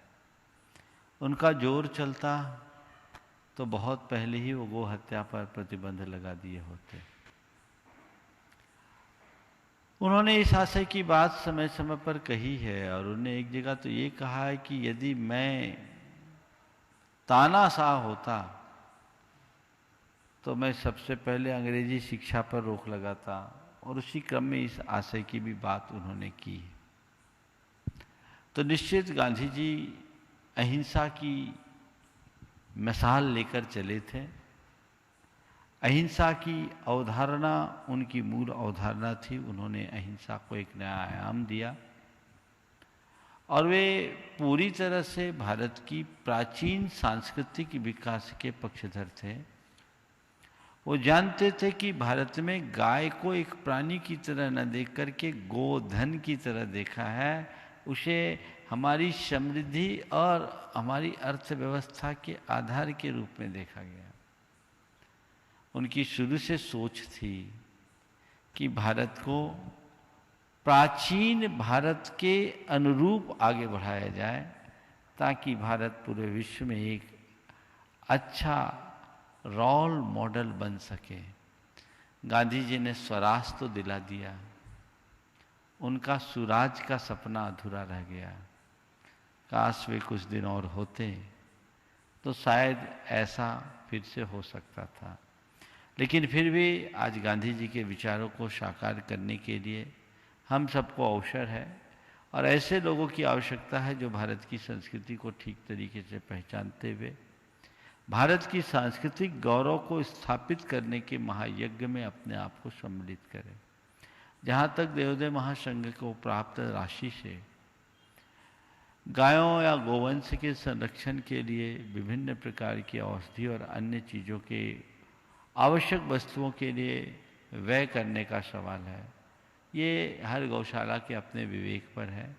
उनका जोर चलता तो बहुत पहले ही वो गो हत्या पर प्रतिबंध लगा दिए होते। उन्होंने इस आशय की बात समय समय पर कही है, और उन्होंने एक जगह तो ये कहा है कि यदि मैं तानाशाह होता तो मैं सबसे पहले अंग्रेजी शिक्षा पर रोक लगाता, और उसी क्रम में इस आशय की भी बात उन्होंने की। तो निश्चित गांधी जी अहिंसा की मिसाल लेकर चले थे। अहिंसा की अवधारणा उनकी मूल अवधारणा थी। उन्होंने अहिंसा को एक नया आयाम दिया, और वे पूरी तरह से भारत की प्राचीन सांस्कृतिक विकास के पक्षधर थे। वो जानते थे कि भारत में गाय को एक प्राणी की तरह न देख करके गोधन की तरह देखा है, उसे हमारी समृद्धि और हमारी अर्थव्यवस्था के आधार के रूप में देखा गया। उनकी शुरू से सोच थी कि भारत को प्राचीन भारत के अनुरूप आगे बढ़ाया जाए, ताकि भारत पूरे विश्व में एक अच्छा रोल मॉडल बन सके। गांधी जी ने स्वराज तो दिला दिया, उनका सुराज का सपना अधूरा रह गया। काश वे कुछ दिन और होते तो शायद ऐसा फिर से हो सकता था। लेकिन फिर भी आज गांधी जी के विचारों को साकार करने के लिए हम सबको अवसर है और ऐसे लोगों की आवश्यकता है जो भारत की संस्कृति को ठीक तरीके से पहचानते हुए भारत की सांस्कृतिक गौरव को स्थापित करने के महायज्ञ में अपने आप को सम्मिलित करें। जहाँ तक देवोदय महासंघ को प्राप्त राशि से गायों या गोवंश के संरक्षण के लिए विभिन्न प्रकार की औषधि और अन्य चीज़ों के आवश्यक वस्तुओं के लिए व्यय करने का सवाल है, ये हर गौशाला के अपने विवेक पर है।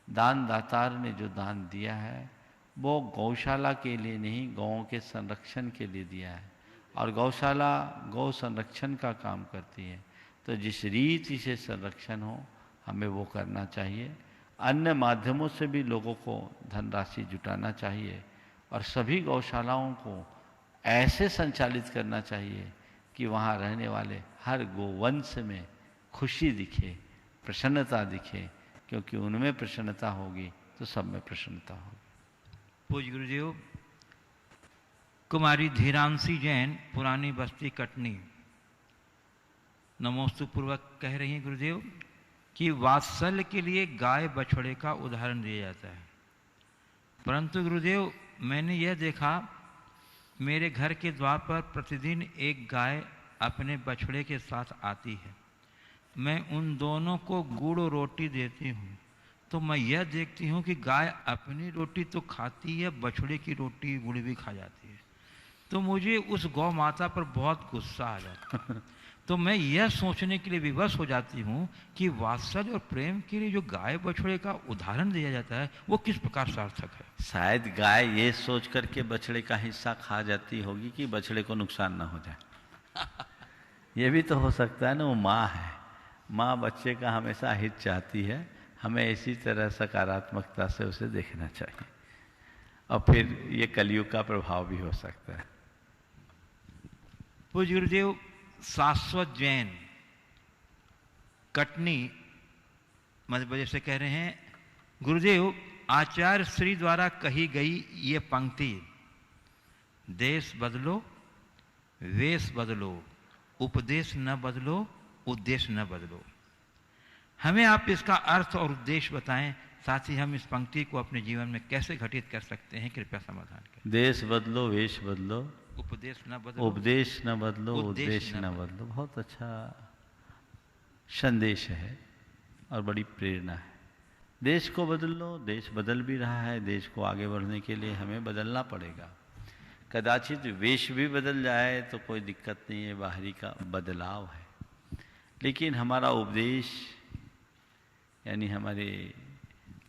दान दातार ने जो दान दिया है वो गौशाला के लिए नहीं, गौओं के संरक्षण के लिए दिया है और गौशाला गौ संरक्षण का काम करती है। तो जिस रीति से संरक्षण हो हमें वो करना चाहिए। अन्य माध्यमों से भी लोगों को धनराशि जुटाना चाहिए और सभी गौशालाओं को ऐसे संचालित करना चाहिए कि वहाँ रहने वाले हर गोवंश में खुशी दिखे, प्रसन्नता दिखे, क्योंकि उनमें प्रसन्नता होगी तो सब में प्रसन्नता होगी। पूज्य गुरुदेव, कुमारी धीरांशी जैन, पुरानी बस्ती कटनी, नमोस्तु पूर्वक कह रही हैं गुरुदेव कि वात्सल्य के लिए गाय बछड़े का उदाहरण दिया जाता है, परंतु गुरुदेव मैंने यह देखा मेरे घर के द्वार पर प्रतिदिन एक गाय अपने बछड़े के साथ आती है। मैं उन दोनों को गुड़ और रोटी देती हूँ तो मैं यह देखती हूँ कि गाय अपनी रोटी तो खाती है, बछड़े की रोटी गुड़ भी खा जाती है। तो मुझे उस गौ माता पर बहुत गुस्सा आ जाता है। तो मैं यह सोचने के लिए विवश हो जाती हूँ कि वात्सल्य और प्रेम के लिए जो गाय बछड़े का उदाहरण दिया जाता है वो किस प्रकार सार्थक है। शायद गाय ये सोच करके बछड़े का हिस्सा खा जाती होगी कि बछड़े को नुकसान ना हो जाए। ये भी तो हो सकता है ना, वो माँ है, माँ बच्चे का हमेशा हित चाहती है। हमें इसी तरह सकारात्मकता से उसे देखना चाहिए और फिर ये कलयुग का प्रभाव भी हो सकता है। पूज्य गुरुदेव, शाश्वत जैन, कटनी, मध्य प्रदेश से कह रहे हैं, गुरुदेव आचार्य श्री द्वारा कही गई ये पंक्ति, देश बदलो वेश बदलो, उपदेश न बदलो उद्देश्य न बदलो, हमें आप इसका अर्थ और उद्देश्य बताएं, साथ ही हम इस पंक्ति को अपने जीवन में कैसे घटित कर सकते हैं, कृपया समाधान करें। देश बदलो वेश बदलो, उपदेश न बदलो, उपदेश न बदलो उद्देश्य न बदलो। बहुत अच्छा संदेश है और बड़ी प्रेरणा है। देश को बदल लो, देश बदल भी रहा है, देश को आगे बढ़ने के लिए हमें बदलना पड़ेगा। कदाचित वेश भी बदल जाए तो कोई दिक्कत नहीं है, बाहरी का बदलाव है, लेकिन हमारा उपदेश यानी हमारे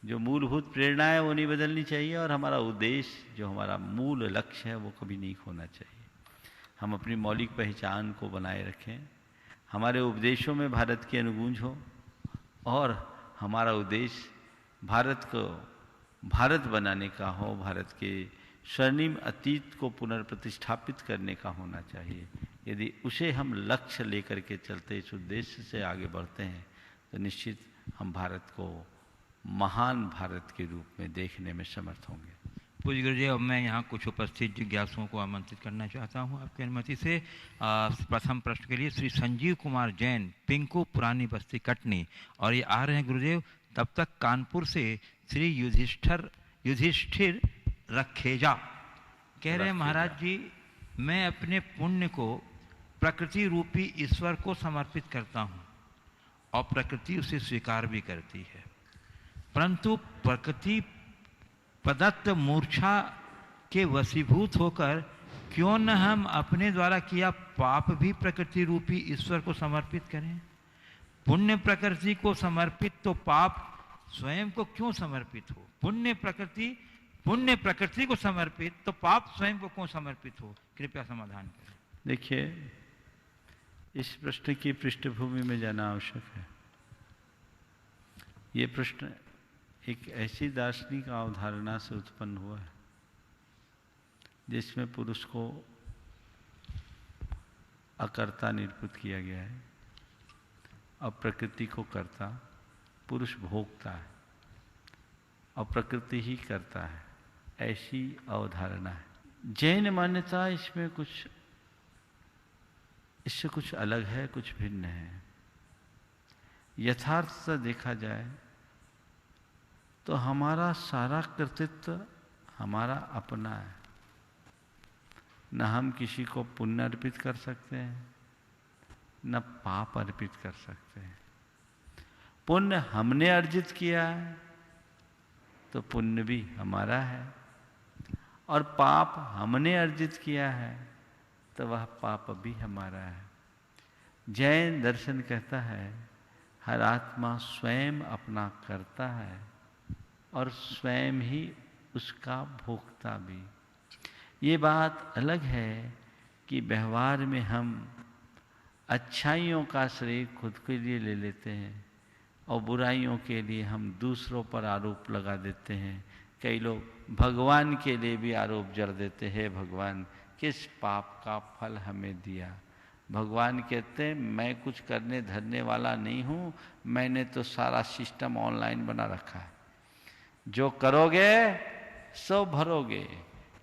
जो मूलभूत प्रेरणा है वो नहीं बदलनी चाहिए और हमारा उद्देश्य जो हमारा मूल लक्ष्य है वो कभी नहीं खोना चाहिए। हम अपनी मौलिक पहचान को बनाए रखें, हमारे उपदेशों में भारत की अनुगूंज हो और हमारा उद्देश्य भारत को भारत बनाने का हो, भारत के स्वर्णिम अतीत को पुनर्प्रतिष्ठापित करने का होना चाहिए। यदि उसे हम लक्ष्य लेकर के चलते, इस उद्देश्य से आगे बढ़ते हैं तो निश्चित हम भारत को महान भारत के रूप में देखने में समर्थ होंगे। पूज्य गुरुजी, अब मैं यहाँ कुछ उपस्थित जिज्ञासुओं को आमंत्रित करना चाहता हूँ आपकी अनुमति से। प्रथम प्रश्न के लिए श्री संजीव कुमार जैन, पिंको, पुरानी बस्ती कटनी, और ये आ रहे हैं गुरुदेव। तब तक कानपुर से श्री युधिष्ठिर रखेजा कह रहे हैं, महाराज जी मैं अपने पुण्य को प्रकृति रूपी ईश्वर को समर्पित करता हूँ और प्रकृति उसे स्वीकार भी करती है, परंतु प्रकृति प्रदत्त मूर्छा के वशीभूत होकर क्यों न हम अपने द्वारा किया पाप भी प्रकृति रूपी ईश्वर को समर्पित करें। पुण्य प्रकृति को समर्पित तो पाप स्वयं को क्यों समर्पित हो। पुण्य प्रकृति को समर्पित तो पाप स्वयं को क्यों समर्पित हो। कृपया समाधान करें। देखिए, इस प्रश्न की पृष्ठभूमि में जाना आवश्यक है। ये प्रश्न एक ऐसी दार्शनिक अवधारणा से उत्पन्न हुआ है जिसमें पुरुष को अकर्ता निरूपित किया गया है और प्रकृति को कर्ता, पुरुष भोगता है और प्रकृति ही करता है, ऐसी अवधारणा है। जैन मान्यता इससे कुछ अलग है, कुछ भिन्न है। यथार्थता देखा जाए तो हमारा सारा कर्तृत्व हमारा अपना है। न हम किसी को पुण्य अर्पित कर सकते हैं, न पाप अर्पित कर सकते हैं। पुण्य हमने अर्जित किया है तो पुण्य भी हमारा है, और पाप हमने अर्जित किया है तो वह पाप भी हमारा है। जैन दर्शन कहता है हर आत्मा स्वयं अपना करता है और स्वयं ही उसका भोगता भी। ये बात अलग है कि व्यवहार में हम अच्छाइयों का श्रेय खुद के लिए ले लेते हैं और बुराइयों के लिए हम दूसरों पर आरोप लगा देते हैं। कई लोग भगवान के लिए भी आरोप जड़ देते हैं, भगवान किस पाप का फल हमें दिया। भगवान कहते हैं मैं कुछ करने धरने वाला नहीं हूँ, मैंने तो सारा सिस्टम ऑनलाइन बना रखा है, जो करोगे सो भरोगे।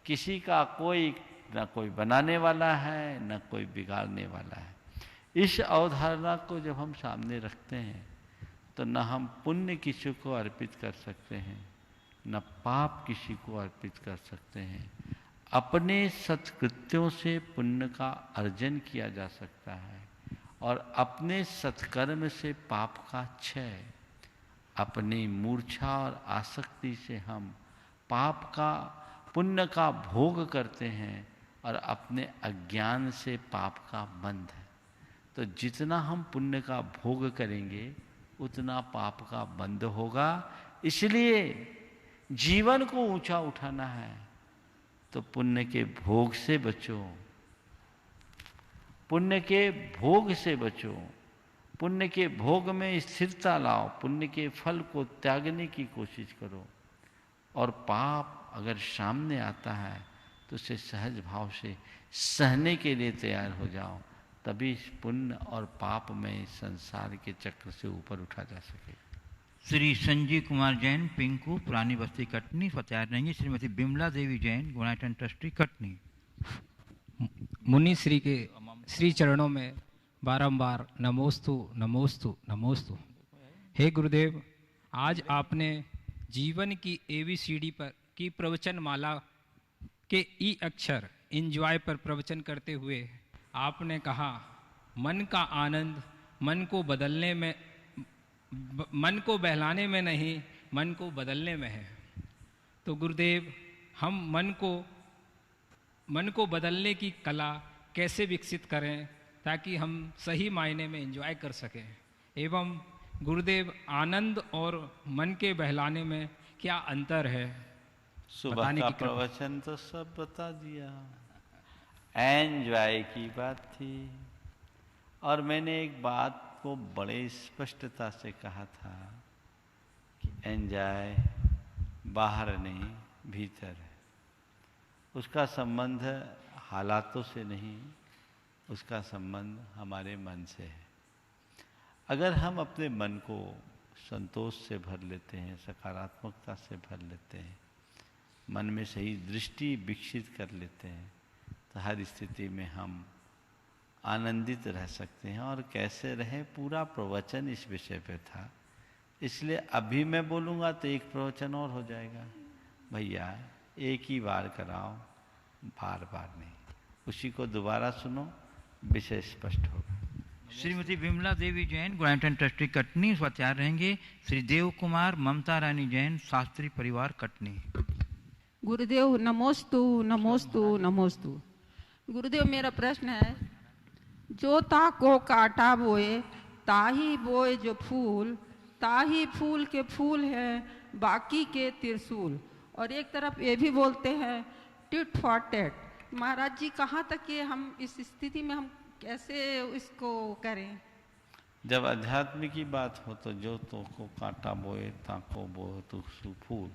किसी का कोई न कोई बनाने वाला है न कोई बिगाड़ने वाला है। इस अवधारणा को जब हम सामने रखते हैं तो न हम पुण्य किसी को अर्पित कर सकते हैं न पाप किसी को अर्पित कर सकते हैं। अपने सत्कृत्यों से पुण्य का अर्जन किया जा सकता है और अपने सत्कर्म से पाप का क्षय। अपनी मूर्छा और आसक्ति से हम पाप का पुण्य का भोग करते हैं और अपने अज्ञान से पाप का बंध है। तो जितना हम पुण्य का भोग करेंगे उतना पाप का बंध होगा। इसलिए जीवन को ऊंचा उठाना है तो पुण्य के भोग से बचो, पुण्य के भोग से बचो, पुण्य के भोग में स्थिरता लाओ, पुण्य के फल को त्यागने की कोशिश करो। और पाप अगर सामने आता है तो उसे सहज भाव से सहने के लिए तैयार हो जाओ, तभी पुण्य और पाप में संसार के चक्र से ऊपर उठा जा सके। श्री संजीव कुमार जैन, पिंकू, पुरानी बस्ती, कटनी, तैयार रहेंगे। श्रीमती बिमला देवी जैन, गुणायतन ट्रस्टी, कटनी। मुनि श्री के श्री चरणों में बारंबार नमोस्तु नमोस्तु नमोस्तु। हे गुरुदेव, आज आपने जीवन की ABCD पर की प्रवचन माला के ई अक्षर इंजॉय पर प्रवचन करते हुए आपने कहा मन का आनंद मन को बदलने में, मन को बहलाने में नहीं, मन को बदलने में है। तो गुरुदेव, हम मन को बदलने की कला कैसे विकसित करें ताकि हम सही मायने में एंजॉय कर सकें? एवं गुरुदेव, आनंद और मन के बहलाने में क्या अंतर है? सुबह का प्रवचन तो सब बता दिया। एंजॉय की बात थी और मैंने एक बात को बड़े स्पष्टता से कहा था कि एंजॉय बाहर नहीं भीतर है। उसका संबंध हालातों से नहीं, उसका संबंध हमारे मन से है। अगर हम अपने मन को संतोष से भर लेते हैं, सकारात्मकता से भर लेते हैं, मन में सही दृष्टि विकसित कर लेते हैं, तो हर स्थिति में हम आनंदित रह सकते हैं। और कैसे रहें, पूरा प्रवचन इस विषय पे था, इसलिए अभी मैं बोलूँगा तो एक प्रवचन और हो जाएगा। भैया एक ही बार कराओ, बार बार नहीं, उसी को दोबारा सुनो, विषय स्पष्ट होगा। श्रीमती बिमला देवी जैन, गुणायतन ट्रस्टी, कटनी, तैयार रहेंगे। श्री देव कुमार, ममता रानी जैन, शास्त्री परिवार, कटनी। गुरुदेव नमोस्तु नमोस्तु नमोस्तु। गुरुदेव, मेरा प्रश्न है, जो ताको काटा बोए ताही बोए जो फूल, ताही फूल के फूल है बाकी के त्रिशूल। और एक तरफ ये भी बोलते हैं टिट फॉर टेट। महाराज जी, कहाँ तक ये हम इस स्थिति में हम कैसे इसको करें? जब अध्यात्म की बात हो तो जो तो को काटा बोए ताको बोए तो फूल,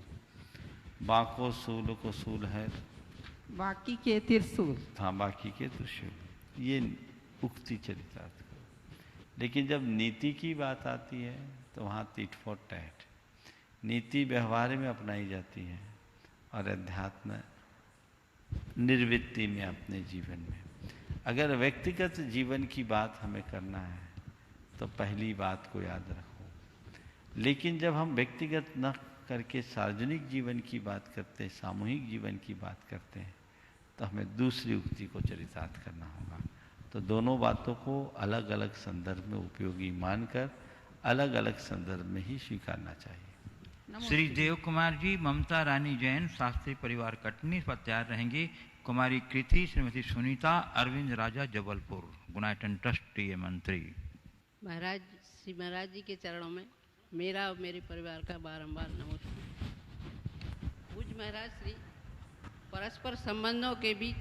बाको सूल को सूल है बाकी के त्रिशूल। हाँ, बाकी के त्रिशूल, ये उक्ति चरितार्थ। लेकिन जब नीति की बात आती है तो वहाँ टीट फॉर टैट नीति व्यवहार में अपनाई जाती है और अध्यात्म निर्वृत्ति में अपने जीवन में। अगर व्यक्तिगत जीवन की बात हमें करना है तो पहली बात को याद रखो, लेकिन जब हम व्यक्तिगत न करके सार्वजनिक जीवन की बात करते हैं, सामूहिक जीवन की बात करते हैं, तो हमें दूसरी उक्ति को चरितार्थ करना होगा। तो दोनों बातों को अलग अलग संदर्भ में उपयोगी मानकर अलग अलग संदर्भ में ही स्वीकारना चाहिए। श्री देव कुमार जी ममता रानी जैन शास्त्री परिवार कटनी पर तैयार रहेंगी। कुमारी कृति श्रीमती सुनीता अरविंद राजा जबलपुर गुणायतन ट्रस्टी मंत्री। महाराज श्री महाराज जी के चरणों में मेरा और मेरे परिवार का बारंबार नमस्कार। पूज्य महाराज श्री परस्पर संबंधों के बीच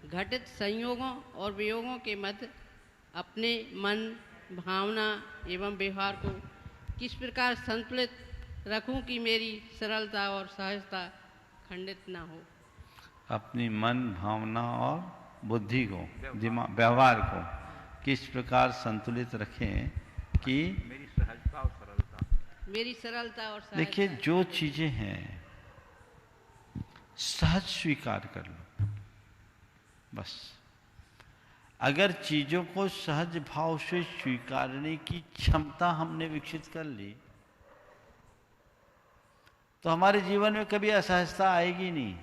घटित संयोगों और वियोगों के मध्य अपने मन, भावना एवं व्यवहार को किस प्रकार संतुलित रखूं कि मेरी सरलता और सहजता खंडित ना हो। अपनी मन, भावना और बुद्धि को, दिमाग, व्यवहार को किस प्रकार संतुलित रखें कि मेरी सहजता और सरलता, मेरी सरलता और सहजता। देखिए, जो चीजें हैं सहज स्वीकार कर लो बस। अगर चीजों को सहज भाव से स्वीकारने की क्षमता हमने विकसित कर ली तो हमारे जीवन में कभी असहजता आएगी नहीं।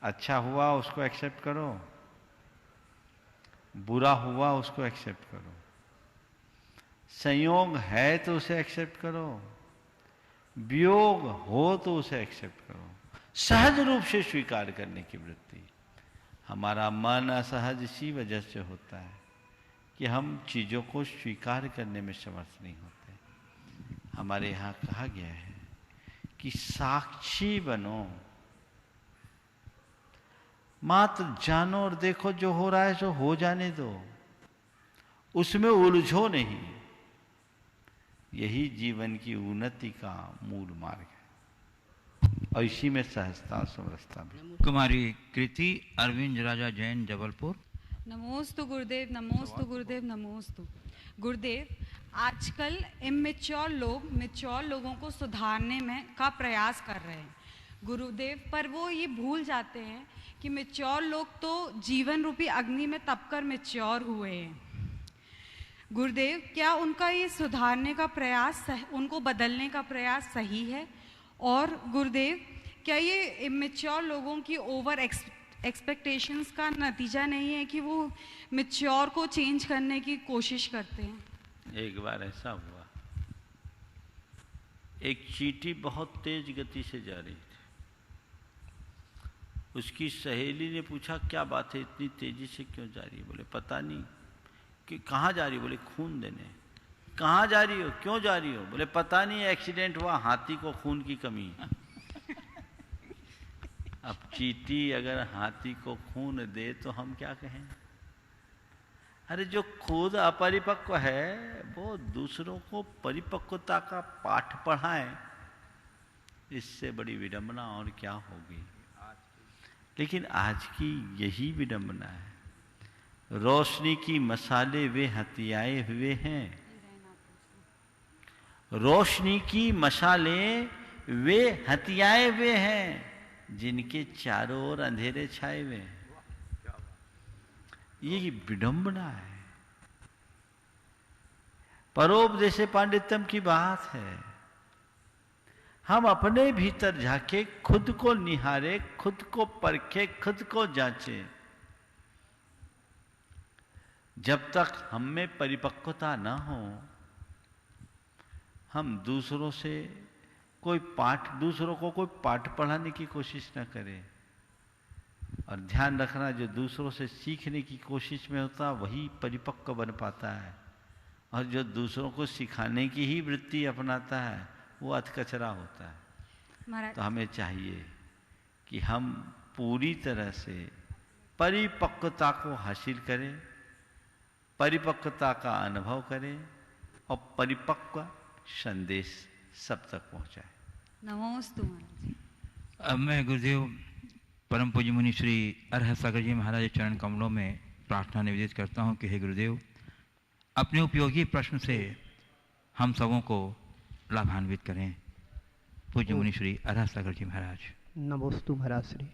अच्छा हुआ उसको एक्सेप्ट करो, बुरा हुआ उसको एक्सेप्ट करो, संयोग है तो उसे एक्सेप्ट करो, वियोग हो तो उसे एक्सेप्ट करो। सहज रूप से स्वीकार करने की वृत्ति। हमारा मन असहज इसी वजह से होता है कि हम चीजों को स्वीकार करने में समर्थ नहीं होते। हमारे यहाँ कहा गया है कि साक्षी बनो, मात्र जानो और देखो, जो हो रहा है सो हो जाने दो, उसमें उलझो नहीं। यही जीवन की उन्नति का मूल मार्ग है और इसी में सहजता समरसता भी। कुमारी कृति अरविंद राजा जैन जबलपुर। नमोस्तु गुरुदेव, नमोस्तु गुरुदेव, नमोस्तु गुरुदेव। आजकल इमेच्योर लोग मैच्योर लोगों को सुधारने में का प्रयास कर रहे हैं गुरुदेव, पर वो ये भूल जाते हैं कि मैच्योर लोग तो जीवन रूपी अग्नि में तपकर मैच्योर हुए हैं। गुरुदेव, क्या उनका ये सुधारने का प्रयास, उनको बदलने का प्रयास सही है? और गुरुदेव, क्या ये इमेच्योर लोगों की ओवर एक्सपेक्टेशंस का नतीजा नहीं है कि वो मैच्योर को चेंज करने की कोशिश करते हैं? एक बार ऐसा हुआ, एक चींटी बहुत तेज गति से जा रही थी। उसकी सहेली ने पूछा, क्या बात है, इतनी तेजी से क्यों जा रही है? बोले पता नहीं। कि कहाँ जा रही हो? बोले खून देने। कहाँ जा रही हो? क्यों जा रही हो? बोले पता नहीं, एक्सीडेंट हुआ, हाथी को खून की कमी। अब चींटी अगर हाथी को खून दे तो हम क्या कहें? अरे जो खुद अपरिपक्व है वो दूसरों को परिपक्वता का पाठ पढ़ाए, इससे बड़ी विडंबना और क्या होगी। लेकिन आज की यही विडंबना है। रोशनी की मसाले वे हथियाए हुए हैं, रोशनी की मसाले वे हथियाए हुए हैं जिनके चारों ओर अंधेरे छाए हुए हैं। ये विडंबना है। परोपदेश पांडित्यम की बात है। हम अपने भीतर झांके, खुद को निहारे, खुद को परखे, खुद को जांचे। जब तक हम में परिपक्वता ना हो, हम दूसरों को कोई पाठ पढ़ाने की कोशिश ना करें। और ध्यान रखना, जो दूसरों से सीखने की कोशिश में होता वही परिपक्व बन पाता है, और जो दूसरों को सिखाने की ही वृत्ति अपनाता है वो अधकचरा होता है। तो हमें चाहिए कि हम पूरी तरह से परिपक्वता को हासिल करें, परिपक्वता का अनुभव करें और परिपक्व संदेश सब तक पहुंचाए। नमोस्तु महाराज। अब मैं गुरुदेव परम पूज्य मुनि श्री अरहत सागर जी महाराज चरण कमलों में प्रार्थना निवेदित करता हूँ कि हे गुरुदेव, अपने उपयोगी प्रश्न से हम सबों को लाभान्वित करें। पूज्य मुनि श्री अरहत सागर जी महाराज। नमोस्तु महाराज श्री।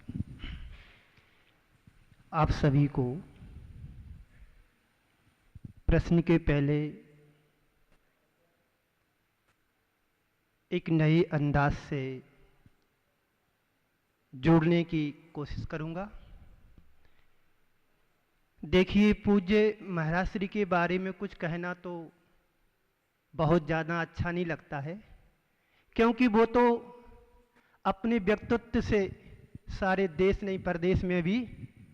आप सभी को प्रश्न के पहले एक नए अंदाज से जोड़ने की कोशिश करूंगा। देखिए, पूज्य महाराज श्री के बारे में कुछ कहना तो बहुत ज़्यादा अच्छा नहीं लगता है, क्योंकि वो तो अपने व्यक्तित्व से सारे देश नहीं प्रदेश में भी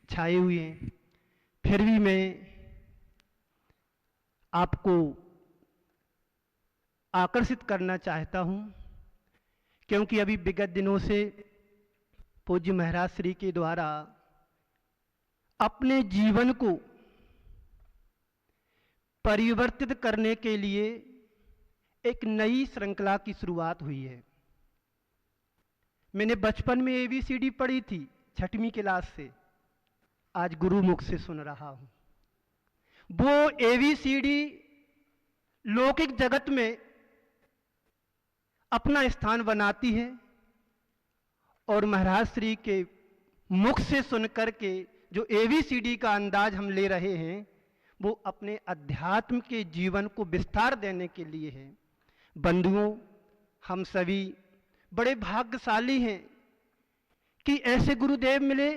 छाए हुए हैं। फिर भी मैं आपको आकर्षित करना चाहता हूं, क्योंकि अभी विगत दिनों से पूज्य महाराज श्री के द्वारा अपने जीवन को परिवर्तित करने के लिए एक नई श्रृंखला की शुरुआत हुई है। मैंने बचपन में ABCD पढ़ी थी 6वीं क्लास से, आज गुरु मुख से सुन रहा हूं। वो ABCD लौकिक जगत में अपना स्थान बनाती है और महाराज श्री के मुख से सुनकर के जो ABCD का अंदाज हम ले रहे हैं, वो अपने अध्यात्म के जीवन को विस्तार देने के लिए है। बंधुओं, हम सभी बड़े भाग्यशाली हैं कि ऐसे गुरुदेव मिले।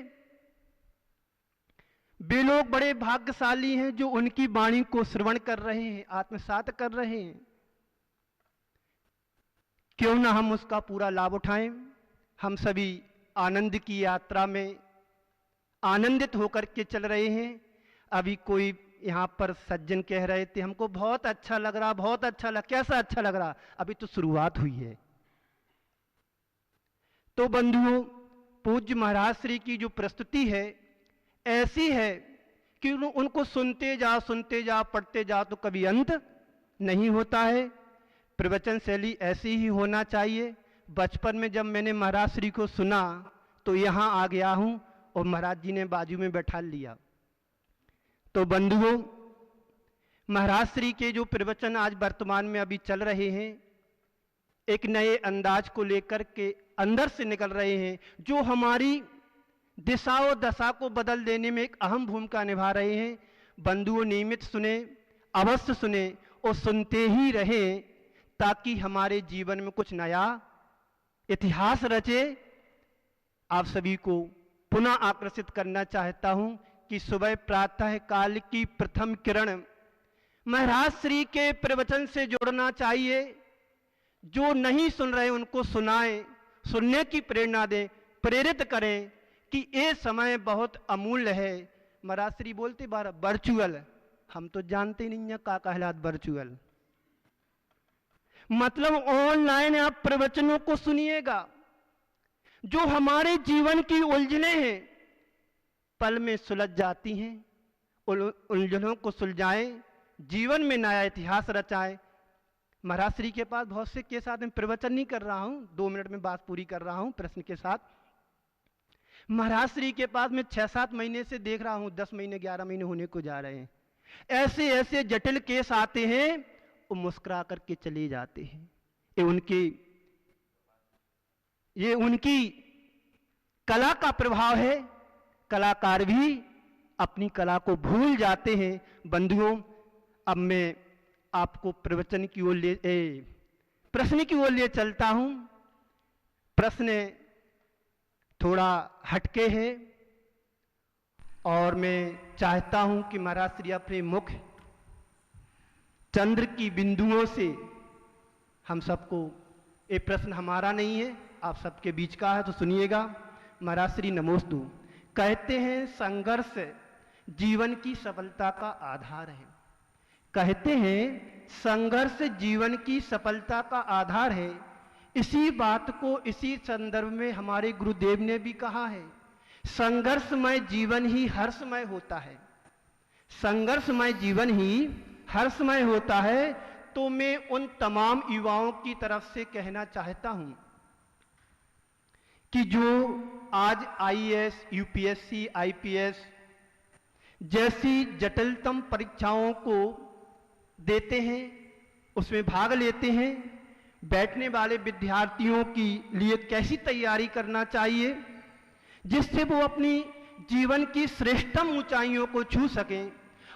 वे लोग बड़े भाग्यशाली हैं जो उनकी वाणी को श्रवण कर रहे हैं, आत्मसात कर रहे हैं। क्यों ना हम उसका पूरा लाभ उठाएं। हम सभी आनंद की यात्रा में आनंदित होकर के चल रहे हैं। अभी कोई यहाँ पर सज्जन कह रहे थे हमको बहुत अच्छा लग रहा, बहुत अच्छा लग। कैसा अच्छा लग रहा? अभी तो शुरुआत हुई है। तो बंधुओं, पूज्य महाराज श्री की जो प्रस्तुति है ऐसी है कि उनको सुनते जाओ, पढ़ते जाओ तो कभी अंत नहीं होता है। प्रवचन शैली ऐसी ही होना चाहिए। बचपन में जब मैंने महाराज श्री को सुना तो यहाँ आ गया हूँ और महाराज जी ने बाजू में बैठा लिया। तो बंधुओं, महाराज श्री के जो प्रवचन आज वर्तमान में अभी चल रहे हैं, एक नए अंदाज को लेकर के अंदर से निकल रहे हैं, जो हमारी दिशा और दशा को बदल देने में एक अहम भूमिका निभा रहे हैं। बंधुओं, नियमित सुने, अवश्य सुने और सुनते ही रहें, ताकि हमारे जीवन में कुछ नया इतिहास रचे। आप सभी को पुनः आकर्षित करना चाहता हूं कि सुबह प्रातः काल की प्रथम किरण महाराज श्री के प्रवचन से जोड़ना चाहिए। जो नहीं सुन रहे उनको सुनाएं, सुनने की प्रेरणा दें, प्रेरित करें कि ये समय बहुत अमूल्य है। महाराज श्री बोलते बार वर्चुअल, हम तो जानते नहीं है का कहलात वर्चुअल मतलब ऑनलाइन आप प्रवचनों को सुनिएगा। जो हमारे जीवन की उलझने हैं पल में सुलझ जाती हैं। उलझनों को सुलझाएं, जीवन में नया इतिहास रचाएं। महाराज श्री के पास बहुत से के साथ मैं प्रवचन नहीं कर रहा हूं, 2 मिनट में बात पूरी कर रहा हूं प्रश्न के साथ। महाराज श्री के पास मैं 6-7 महीने से देख रहा हूं, 10 महीने 11 महीने होने को जा रहे हैं। ऐसे ऐसे जटिल केस आते हैं, वो मुस्कुरा करके चले जाते हैं। ये उनकी कला का प्रभाव है। कलाकार भी अपनी कला को भूल जाते हैं। बंधुओं, अब मैं आपको प्रश्न की ओर ले चलता हूं। प्रश्न थोड़ा हटके है और मैं चाहता हूं कि महाराज श्री अपने मुख चंद्र की बिंदुओं से हम सबको, ये प्रश्न हमारा नहीं है, आप सबके बीच का है, तो सुनिएगा। महाराज श्री नमोस्तु कहते हैं संघर्ष जीवन की सफलता का आधार है। कहते हैं संघर्ष जीवन की सफलता का आधार है। इसी बात को इसी संदर्भ में हमारे गुरुदेव ने भी कहा है। संघर्षमय जीवन ही हर्षमय होता है। संघर्षमय जीवन ही हर्षमय होता है। तो मैं उन तमाम युवाओं की तरफ से कहना चाहता हूं कि जो आज IAS, UPSC, IPS जैसी जटिलतम परीक्षाओं को देते हैं, उसमें भाग लेते हैं, बैठने वाले विद्यार्थियों की लिए कैसी तैयारी करना चाहिए जिससे वो अपनी जीवन की श्रेष्ठतम ऊंचाइयों को छू सकें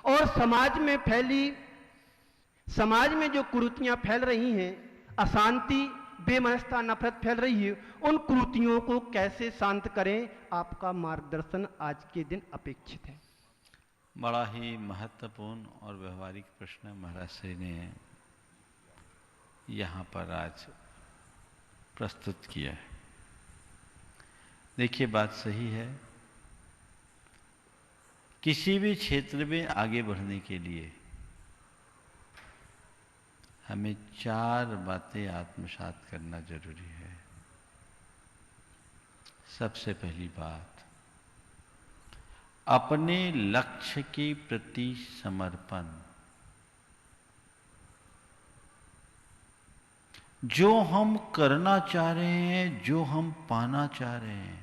और समाज में जो कुरीतियां फैल रही हैं, अशांति, बेमनस्ता, नफरत फैल रही है, उन कुरीतियों को कैसे शांत करें, आपका मार्गदर्शन आज के दिन अपेक्षित है। बड़ा ही महत्वपूर्ण और व्यवहारिक प्रश्न महाराज श्री ने यहाँ पर आज प्रस्तुत किया है। देखिए, बात सही है। किसी भी क्षेत्र में आगे बढ़ने के लिए हमें 4 बातें आत्मसात करना जरूरी है। सबसे पहली बात, अपने लक्ष्य के प्रति समर्पण। जो हम करना चाह रहे हैं, जो हम पाना चाह रहे हैं,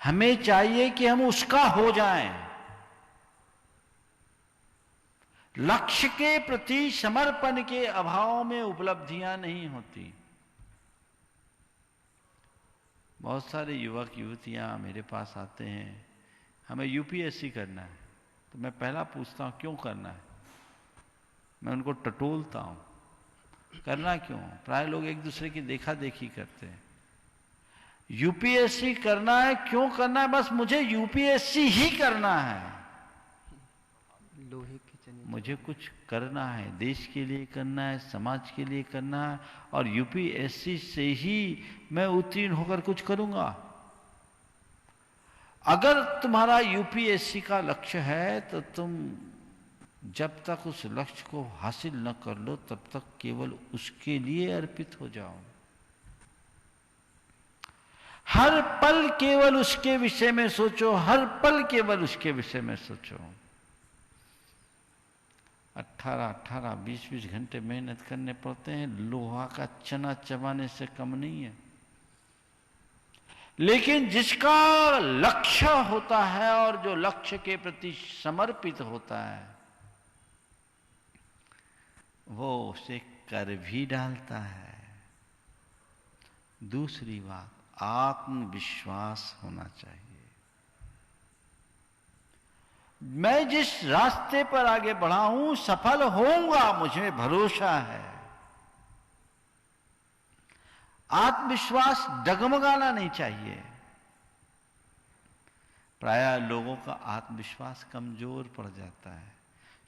हमें चाहिए कि हम उसका हो जाएं। लक्ष्य के प्रति समर्पण के अभाव में उपलब्धियां नहीं होती। बहुत सारे युवक युवतियां मेरे पास आते हैं, हमें यूपीएससी करना है। तो मैं पहला पूछता हूं क्यों करना है। मैं उनको टटोलता हूं, करना क्यों। प्राय लोग एक दूसरे की देखा देखी करते हैं। यूपीएससी करना है, क्यों करना है, बस मुझे यूपीएससी ही करना है। लोहे की चनी, मुझे कुछ करना है, देश के लिए करना है, समाज के लिए करना है, और यूपीएससी से ही मैं उत्तीर्ण होकर कुछ करूंगा। अगर तुम्हारा यूपीएससी का लक्ष्य है तो तुम जब तक उस लक्ष्य को हासिल न कर लो तब तक केवल उसके लिए अर्पित हो जाओ। हर पल केवल उसके विषय में सोचो, हर पल केवल उसके विषय में सोचो। 18-18, 20-20 घंटे मेहनत करने पड़ते हैं, लोहा का चना चबाने से कम नहीं है। लेकिन जिसका लक्ष्य होता है और जो लक्ष्य के प्रति समर्पित होता है, वो उसे कर भी डालता है। दूसरी बात, आत्मविश्वास होना चाहिए। मैं जिस रास्ते पर आगे बढ़ा हूं सफल होऊंगा, मुझे भरोसा है। आत्मविश्वास डगमगाना नहीं चाहिए। प्रायः लोगों का आत्मविश्वास कमजोर पड़ जाता है।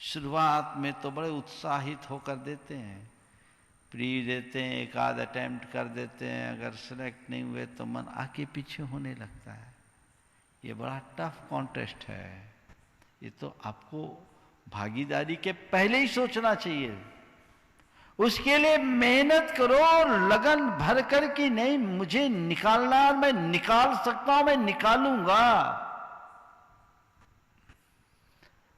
शुरुआत में तो बड़े उत्साहित होकर देते हैं, प्री देते हैं, एक आध अटेम्प्ट कर देते हैं, अगर सेलेक्ट नहीं हुए तो मन आगे पीछे होने लगता है। ये बड़ा टफ कॉन्टेस्ट है। ये तो आपको भागीदारी के पहले ही सोचना चाहिए। उसके लिए मेहनत करो, लगन भर कर कि नहीं मुझे निकालना, मैं निकाल सकता हूं, मैं निकालूंगा।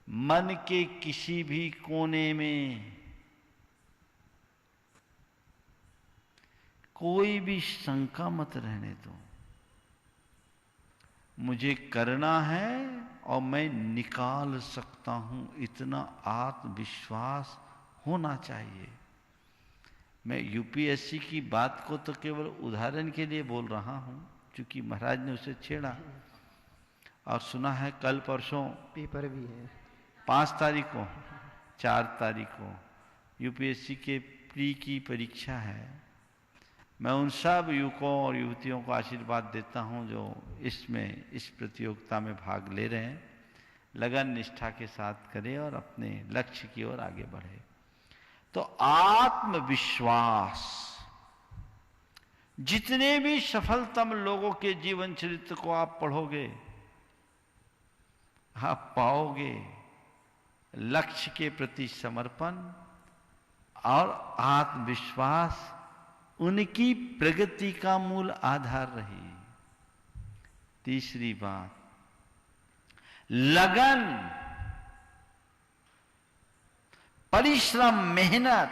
मन के किसी भी कोने में कोई भी शंका मत रहने दो। मुझे करना है और मैं निकाल सकता हूं, इतना आत्मविश्वास होना चाहिए। मैं यूपीएससी की बात को तो केवल उदाहरण के लिए बोल रहा हूं, क्योंकि महाराज ने उसे छेड़ा। और सुना है कल परसों पेपर भी है, 5 तारीख को, 4 तारीख को यूपीएससी के प्री की परीक्षा है। मैं उन सब युवकों और युवतियों को आशीर्वाद देता हूं जो इस प्रतियोगिता में भाग ले रहे हैं। लगन निष्ठा के साथ करें और अपने लक्ष्य की ओर आगे बढ़े। तो आत्मविश्वास, जितने भी सफलतम लोगों के जीवन चरित्र को आप पढ़ोगे, आप पाओगे लक्ष्य के प्रति समर्पण और आत्मविश्वास उनकी प्रगति का मूल आधार रही। तीसरी बात, लगन, परिश्रम, मेहनत,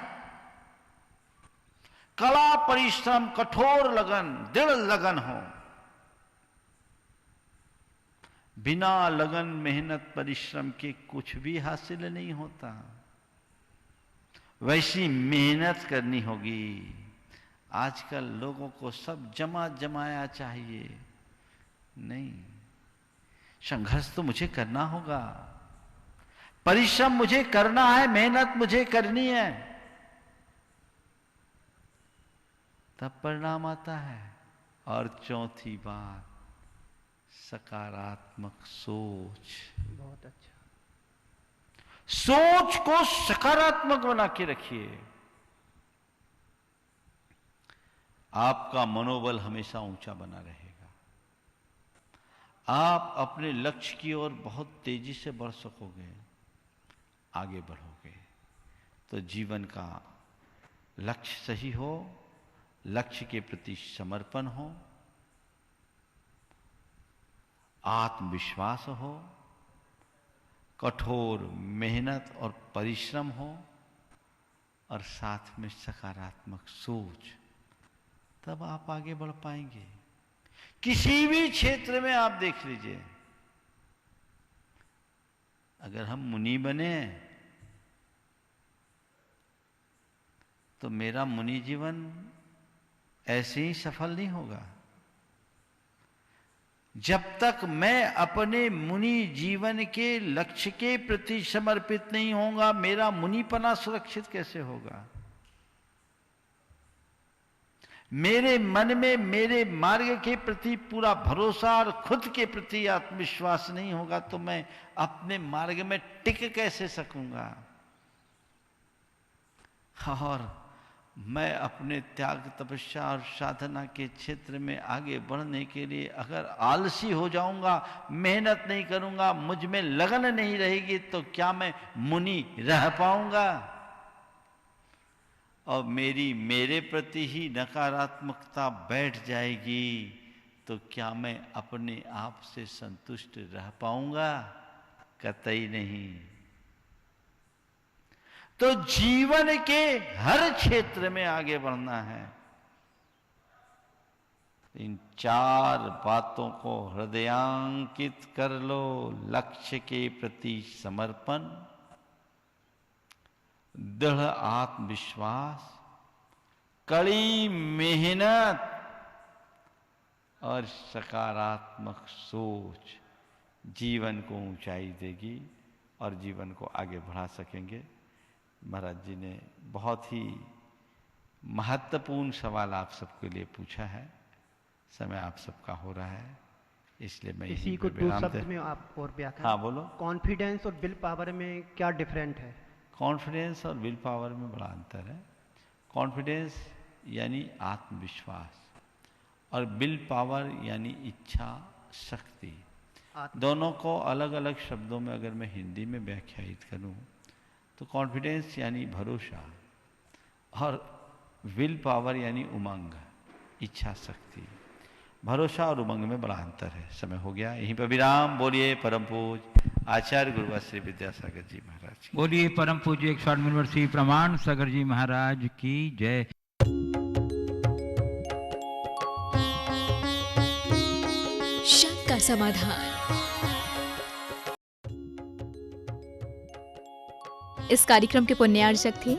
कड़ा परिश्रम, कठोर लगन, दृढ़ लगन हो। बिना लगन, मेहनत, परिश्रम के कुछ भी हासिल नहीं होता। वैसी मेहनत करनी होगी। आजकल लोगों को सब जमा जमाया चाहिए, नहीं, संघर्ष तो मुझे करना होगा, परिश्रम मुझे करना है, मेहनत मुझे करनी है, तब परिणाम आता है। और चौथी बात, सकारात्मक सोच। बहुत अच्छा। सोच को सकारात्मक बना के रखिए, आपका मनोबल हमेशा ऊंचा बना रहेगा, आप अपने लक्ष्य की ओर बहुत तेजी से बढ़ सकोगे, आगे बढ़ोगे। तो जीवन का लक्ष्य सही हो, लक्ष्य के प्रति समर्पण हो, आत्मविश्वास हो, कठोर मेहनत और परिश्रम हो, और साथ में सकारात्मक सोच, तब आप आगे बढ़ पाएंगे। किसी भी क्षेत्र में आप देख लीजिए, अगर हम मुनि बने तो मेरा मुनि जीवन ऐसे ही सफल नहीं होगा। जब तक मैं अपने मुनि जीवन के लक्ष्य के प्रति समर्पित नहीं होऊंगा, मेरा मुनिपना सुरक्षित कैसे होगा? मेरे मन में मेरे मार्ग के प्रति पूरा भरोसा और खुद के प्रति आत्मविश्वास नहीं होगा तो मैं अपने मार्ग में टिक कैसे सकूंगा? और मैं अपने त्याग, तपस्या और साधना के क्षेत्र में आगे बढ़ने के लिए अगर आलसी हो जाऊंगा, मेहनत नहीं करूंगा, मुझ में लगन नहीं रहेगी, तो क्या मैं मुनि रह पाऊंगा? और मेरे प्रति ही नकारात्मकता बैठ जाएगी तो क्या मैं अपने आप से संतुष्ट रह पाऊंगा? कतई नहीं। तो जीवन के हर क्षेत्र में आगे बढ़ना है। इन 4 बातों को हृदयांकित कर लो। लक्ष्य के प्रति समर्पण, दृढ़ आत्मविश्वास, कड़ी मेहनत और सकारात्मक सोच जीवन को ऊंचाई देगी और जीवन को आगे बढ़ा सकेंगे। महाराज जी ने बहुत ही महत्वपूर्ण सवाल आप सबके लिए पूछा है। समय आप सबका हो रहा है, इसलिए मैं इसी को 2 शब्द में आप और व्याख्या। हाँ बोलो। कॉन्फिडेंस और विल पावर में क्या डिफरेंट है? कॉन्फिडेंस और विल पावर में बड़ा अंतर है। कॉन्फिडेंस यानी आत्मविश्वास और विल पावर यानी इच्छा शक्ति। दोनों को अलग अलग शब्दों में अगर मैं हिंदी में व्याख्यायित करूं तो कॉन्फिडेंस यानी भरोसा और विल पावर यानी उमंग, इच्छा शक्ति। भरोसा और उमंग में बड़ा अंतर है। समय हो गया, यहीं पर विराम। बोलिए परम पूज्य आचार्य गुरुवर श्री विद्यासागर जी महाराज। बोलिए परम पूज्य 108 यूनिवर्सिटी प्रमाण सागर जी महाराज की जय। शंका का समाधान। इस कार्यक्रम के पुण्यार्चक थे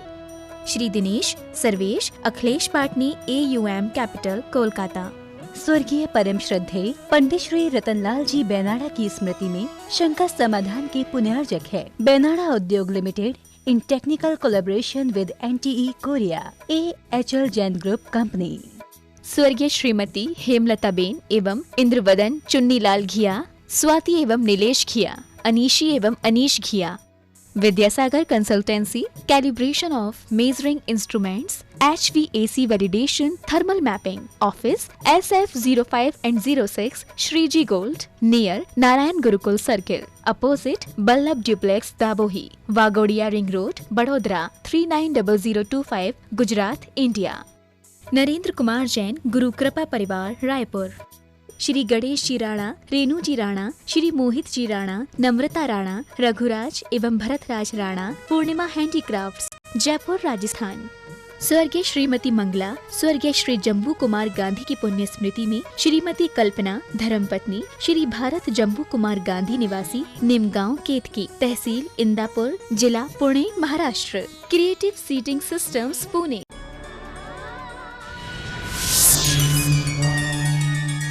श्री दिनेश, सर्वेश, अखिलेश पाटनी, AUM कैपिटल, कोलकाता। स्वर्गीय परम श्रद्धेय पंडित श्री रतनलाल जी बेनाड़ा की स्मृति में शंका समाधान के पुण्यार्चक है बेनाड़ा उद्योग limited in technical collaboration with NTE Korea, AHL Jain group company. स्वर्गीय श्रीमती हेमलताबेन एवं इंद्रवदन चुन्नीलाल घिया, स्वाति एवं नीलेश घिया, अनीशी एवं Anish Ghiya. Vidyasagar consultancy, calibration of measuring instruments, HVAC validation, thermal mapping, office SF05 and 06, Shriji gold, near Narayan Gurukul circle, opposite Ballabh duplex Dabhoi, Waghodia ring road, बड़ोदरा 390025, गुजरात, इंडिया। नरेंद्र कुमार जैन, गुरु कृपा परिवार, रायपुर। श्री गणेश जी राणा, रेणु जी राणा, श्री मोहित जी राणा, नम्रता राणा, रघुराज एवं भरतराज राणा, पूर्णिमा हैंडीक्राफ्ट्स, जयपुर, राजस्थान। स्वर्गीय श्रीमती मंगला, स्वर्गीय श्री जम्बू कुमार गांधी की पुण्य स्मृति में श्रीमती कल्पना, धर्मपत्नी श्री भारत जम्बू कुमार गांधी, निवासी निमगांव केतकी, तहसील इंदापुर, जिला Pune, Maharashtra. Creative seating systems, Pune.